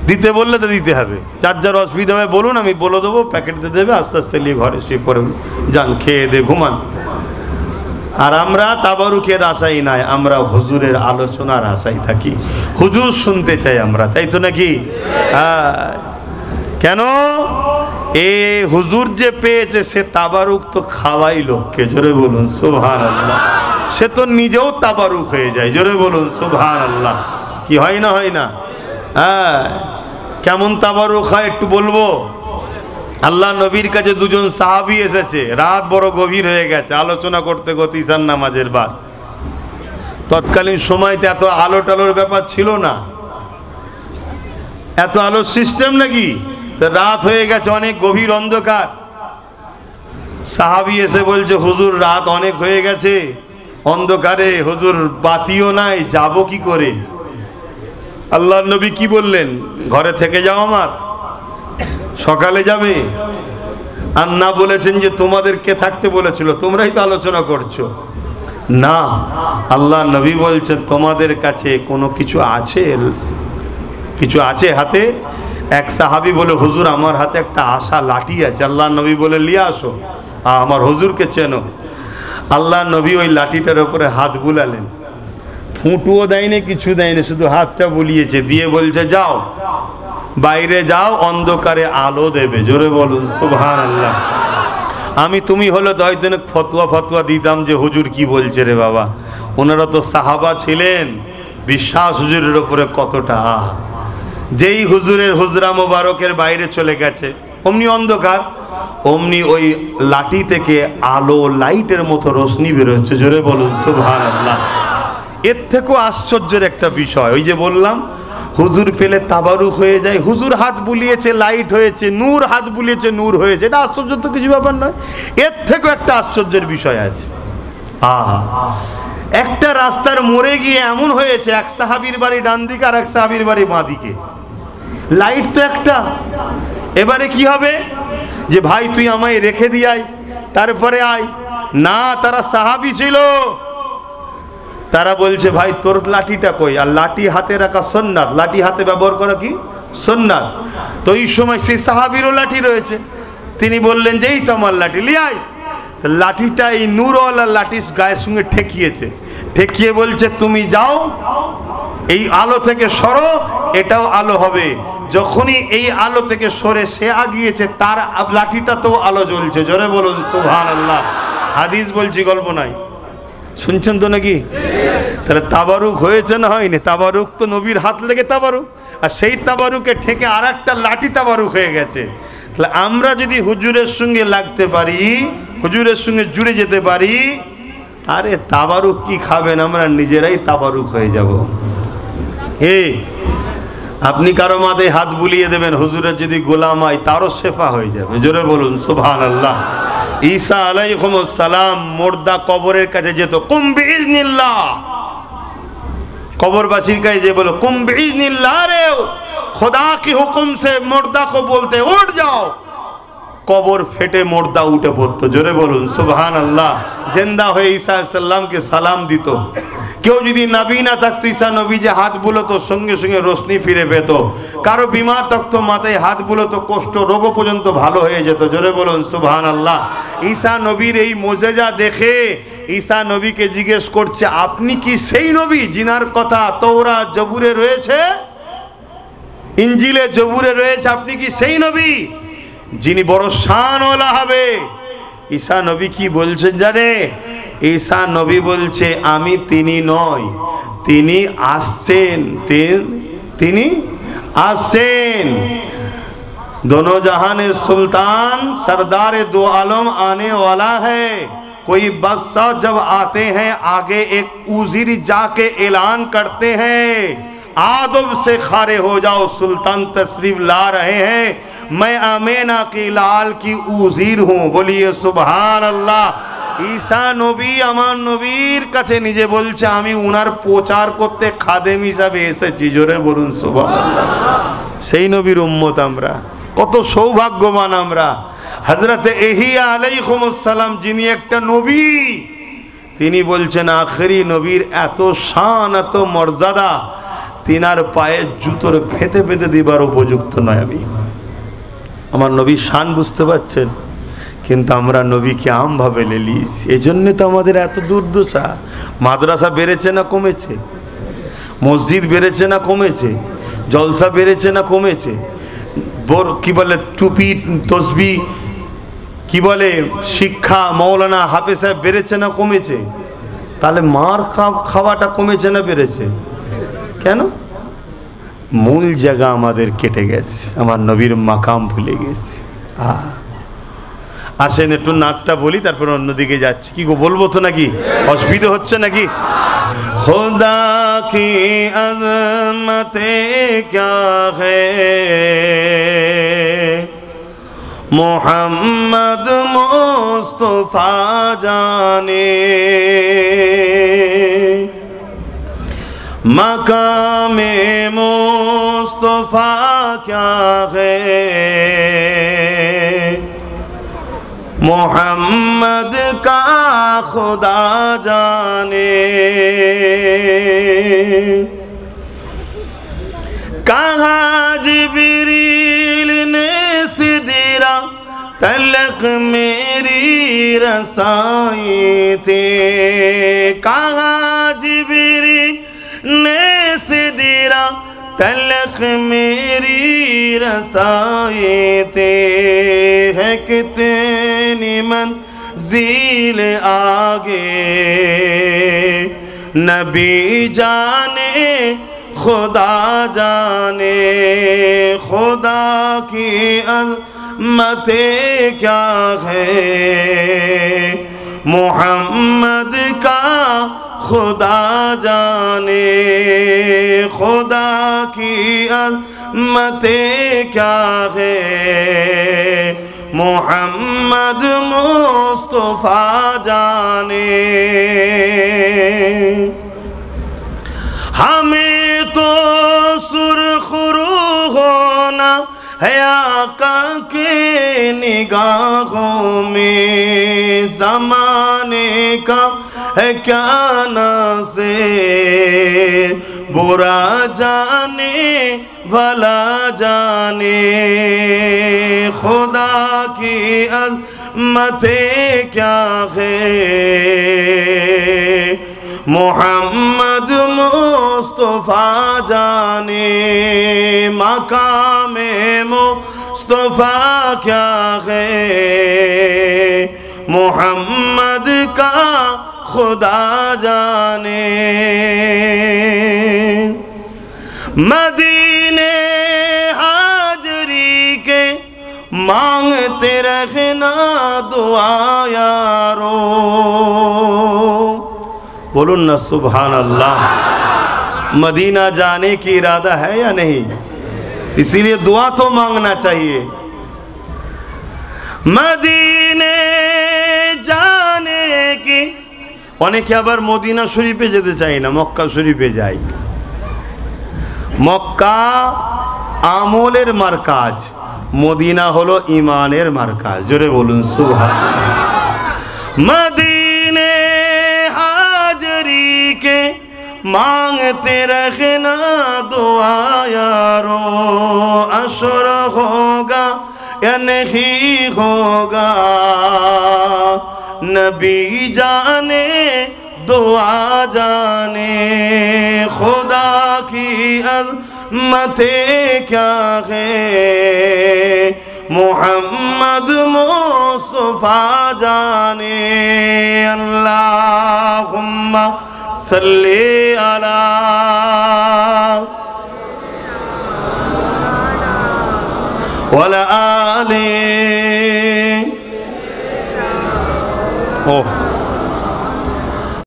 দিতে বললে তো দিতে হবে, যার যার অসুবিধা হবে বলুন, আমি বলে দেবো, প্যাকেট দিয়ে দেবে, আস্তে আস্তে নিয়ে ঘরে শুয়ে পড়ে যান, খেয়ে দে ঘুমান। আর আমরা তাবারুকের আশাই নাই, আমরা হুজুরের আলোচনার আশাই থাকি, হুজুর শুনতে চাই আমরা, তাই তো নাকি? কেন এ হুজুর যে পেয়েছে সে তাবারুক তো খাওয়াই লোককে, জোরে বলুন সুবহানাল্লাহ। সে তো নিজেও তাবারুক হয়ে যায়, জোরে বলুন সুবহানাল্লাহ। কি হয় না? হয় না? হ্যাঁ, কেমন তাবারুক হয় একটু বলবো। আল্লাহ নবীর কাছে দুজন সাহাবী এসেছে, রাত বড় গভীর হয়ে গেছে, আলোচনা করতে করতে ঈশান নামাজের বাদ। তৎকালীন সময়তে এত আলো টালোর ব্যাপার ছিল না, এত আলোর সিস্টেম নাকি, রাত হয়ে গেছে, অনেক গভীর অন্ধকার। সাহাবী এসে বলছে, হুজুর রাত অনেক হয়ে গেছে, অন্ধকারে, হুজুর বাতিও নাই, যাব কি করে? আল্লাহর নবী কি বললেন? ঘরে থেকে যাও, আমার সকালে যাবে। আর না বলেছেন যে তোমাদেরকে থাকতে বলেছিল, তোমরাই তো আলোচনা করছো। না, আল্লাহ নবী বলছেন তোমাদের কাছে কোনো কিছু আছে, কিছু আছে হাতে? এক সাহাবী বলে, হুজুর আমার হাতে একটা আশা লাঠি আছে। আল্লাহ নবী বলে, লিয়ে আসো, আমার হুজুরকে চেনো। আল্লাহ নবী ওই লাঠিটার উপরে হাত বুলালেন, ফুঁটুও দেয়নি, কিছু দেয়নি, শুধু হাতটা বুলিয়েছে, দিয়ে বলছে যাও, বাইরে যাও, অন্ধকারে আলো দেবে, জোরে বলুন সুবহানাল্লাহ। আমি তুমি হলো দয়জনক ফতোয়া দিতাম যে হুজুর কি বলছে রে বাবা। ওনারা তো সাহাবা ছিলেন, বিশ্বাস হুজুরের উপরে কতটা। যেই হুজুরের হুজরা মোবারকের বাইরে চলে গেছে, অমনি অন্ধকার, অমনি ওই লাঠি থেকে আলো, লাইটের মতো রোশনি বেরোচ্ছে, জোরে বলুন সুবহানাল্লাহ। এর থেকেও আশ্চর্যের একটা বিষয়, ওই যে বললাম হুজুর পেলে তাবারুক হয়ে যায়। হুজুর হাত বুলিয়েছে, লাইট হয়েছে, নূর হাত বুলিয়েছে, নূর হয়েছে, এটা আশ্চর্য তো কিছু ব্যাপার নয়। এর থেকেও একটা আশ্চর্যের বিষয় আছে। একটা রাস্তার মোড়ে গিয়ে এমন হয়েছে, এক সাহাবীর বাড়ি ডান দিকে আর এক সাহাবীর বাড়ি বাঁ দিকে, লাইট তো একটা। এবারে কি হবে যে ভাই তুই আমায় রেখে দিয়াই, তারপরে আয়। না, তারা সাহাবী ছিল, তারা বলছে ভাই তোর লাঠিটা কই? আর লাঠি হাতে রাখা সুন্নাত, লাঠি হাতে ব্যবহার করা কি সুন্নাত। তো এই সময় সেই সাহাবীরও লাঠি রয়েছে, তিনি বললেন যে এই তো আমার লাঠি, লিয়াই। লাঠিটা এই নূরওয়ালা লাঠির গায়ের সঙ্গে ঠেকিয়েছে, ঠেকিয়ে বলছে তুমি যাও, এই আলো থেকে সরো, এটাও আলো হবে। যখনই এই আলো থেকে সরে সে আগিয়েছে, তার লাঠিটা তো আলো জ্বলছে, জোরে বলুন সুবহানাল্লাহ। হাদিস বলছি, গল্প নাই, শুনছেন তো নাকি? তাহলে তাবারুক হয়েছে না হয়নি? তাবারুক তো নবীর হাত লেগে তাবারুক, আর সেই তাবারুকে ঠেকে আর একটা লাঠি তাবারুক হয়ে গেছে। তাহলে আমরা যদি হুজুরের সঙ্গে লাগতে পারি, হুজুরের সঙ্গে জুড়ে যেতে পারি, আরে তাবারুক কি খাবেন, আমরা নিজেরাই তাবারুক হয়ে যাব। আপনি কারো মাথায় হাত বুলিয়ে দেবেন, হুজুরের যদি গোলাম হয় তারও শেফা হয়ে যাবে, জোরে বলুন সুবহানাল্লাহ। ঈসা আলাইহিস সালাম মুর্দা কবরের কাছে যেত, কুম বিইজনিল্লাহ, কবরবাসীর কাছে যে বলো কুম বিইজনিল্লাহ, রে খোদা কি হুকুম সে মুর্দা को बोलते उठ जाओ, কবর ফেটে মুর্দা উঠে পড়তো, জোরে বলুন সুবহানাল্লাহ। জিন্দা হয়ে ঈসা আলাইহিস সালামকে সালাম দিত। কেউ যদি নবী না থাকতো, ঈসা নবী যে হাত বুলোতো, সঙ্গে সঙ্গে রোশনি ফিরে পেত। কারো বিমার থাকতো, মাথায় হাত বুলোতো, কষ্ট রোগ পর্যন্ত ভালো হয়ে যেত, জোরে বলুন সুবহানাল্লাহ। ঈসা নবীর এই মুজিজা দেখে ঈসা নবীকে জিজ্ঞেস করছে, আপনি কি সেই নবী জিনার কথা তাওরাত জবুরে রয়েছে, ইনজিলে জবুরে রয়েছে, আপনি কি সেই নবী যিনি বড় শানওয়ালা হবে? ঈসা নবী কি বলছেন জানে? ঈসা নবী বলছে, আমি তিনি নই, তিনি আসছেন, তিনি আসছেন। दोनों जहान सुल्तान सरदार दो आलम आने वाला है। कोई बादशाह जब आते हैं आगे एक उजीर जाके ऐलान करते हैं, आदब से खारे हो जाओ, सुल्तान तशरीफ ला रहे हैं, मैं आमेना की लाल की उजीर हूँ। बोलिए सुभान अल्लाह। ঈসা নবী আমার নবীর কাছে নিজে বলছে আমি উনার প্রচার করতে খাদেম হিসাবে এসেছি। জোরে বলুন সুবহানাল্লাহ। সেই নবীর উম্মত আমরা, কত সৌভাগ্যবান আমরা। হযরতে ইহিয়া আলাইহিস সালাম যিনি একটা নবী, তিনি বলছেন আখেরি নবীর এত শান এত মর্যাদা, তিনার পায়ে জুতোর ফেতে ফেতে দিবার উপযুক্ত নয় আমি। আমার নবীর শান বুঝতে পারছেন? কিন্তু আমরা নবীকে আমভাবে লেলিস, এই জন্যে তো আমাদের এত দুর্দশা। মাদ্রাসা বেড়েছে না কমেছে? মসজিদ বেড়েছে না কমেছে? জলসা বেড়েছে না কমেছে? কি বলে টুপি তসবি কি বলে শিক্ষা মৌলানা হাফেজ সাহেব বেড়েছে না কমেছে? তাহলে মার খাওয়াটা কমেছে না বেড়েছে? কেন? মূল জায়গা আমাদের কেটে গেছে, আমার নবীর মাকাম ভুলে গেছে। আসেন একটু নাকটা বলি, তারপর অন্যদিকে যাচ্ছি। কি গো, বলবো তো নাকি? অসুবিধা হচ্ছে নাকি? খোদা কি আজমতে ক্যা হ্যায় মোহাম্মদ মুস্তফা জানে, মাকামে মুস্তফা ক্যা হ্যায় मोहम्मद का खुदा जाने। कहा जिब्रील ने सिदरा तलक मेरी रसाई थे, कहा जिब्रील ने सिदरा तलक मेरी रसाई थे, है कितनी मंजिल आगे नबी जाने खुदा जाने। खुदा की अज़मते क्या है मोहम्मद का खुदा जाने। खुदा की अज़मते क्या है मोहम्मद मुस्तफा जाने। हमें तो सुरखरू होना है आका के निगाहों में, ज़माने का है क्या नाज़िर बुरा जाने भला जाने। खुदा की अज़मते क्या है मोहम्मद मुस्तफा जाने। मकामे मुस्तफा क्या है मोहम्मद का खुदा जाने। मदीने हाजरी के मांगते रहना दुआ यारो। बोलून ना सुभान अल्लाह। मदीना जाने की इरादा है या नहीं? इसीलिए दुआ तो मांगना चाहिए। मदीने जाने की, অনেকে আবার মদিনা শরীফে যেতে চাই না, মক্কা শরীফে যাই। মক্কা আমলের মারকাজ, মদিনা হলো ইমানের মারকাজ। জোরে বলুন সুবহানাল্লাহ। মদিনে हाजरी के मांगते रहना दुआ यारो। अशर होगा या नहीं होगा नबी जाने दुआ जाने। खुदा की अज़मते क्या है मोहम्मद मुस्तफा जाने। अल्लाहुम्मा सल्ली अला वला आले। ओह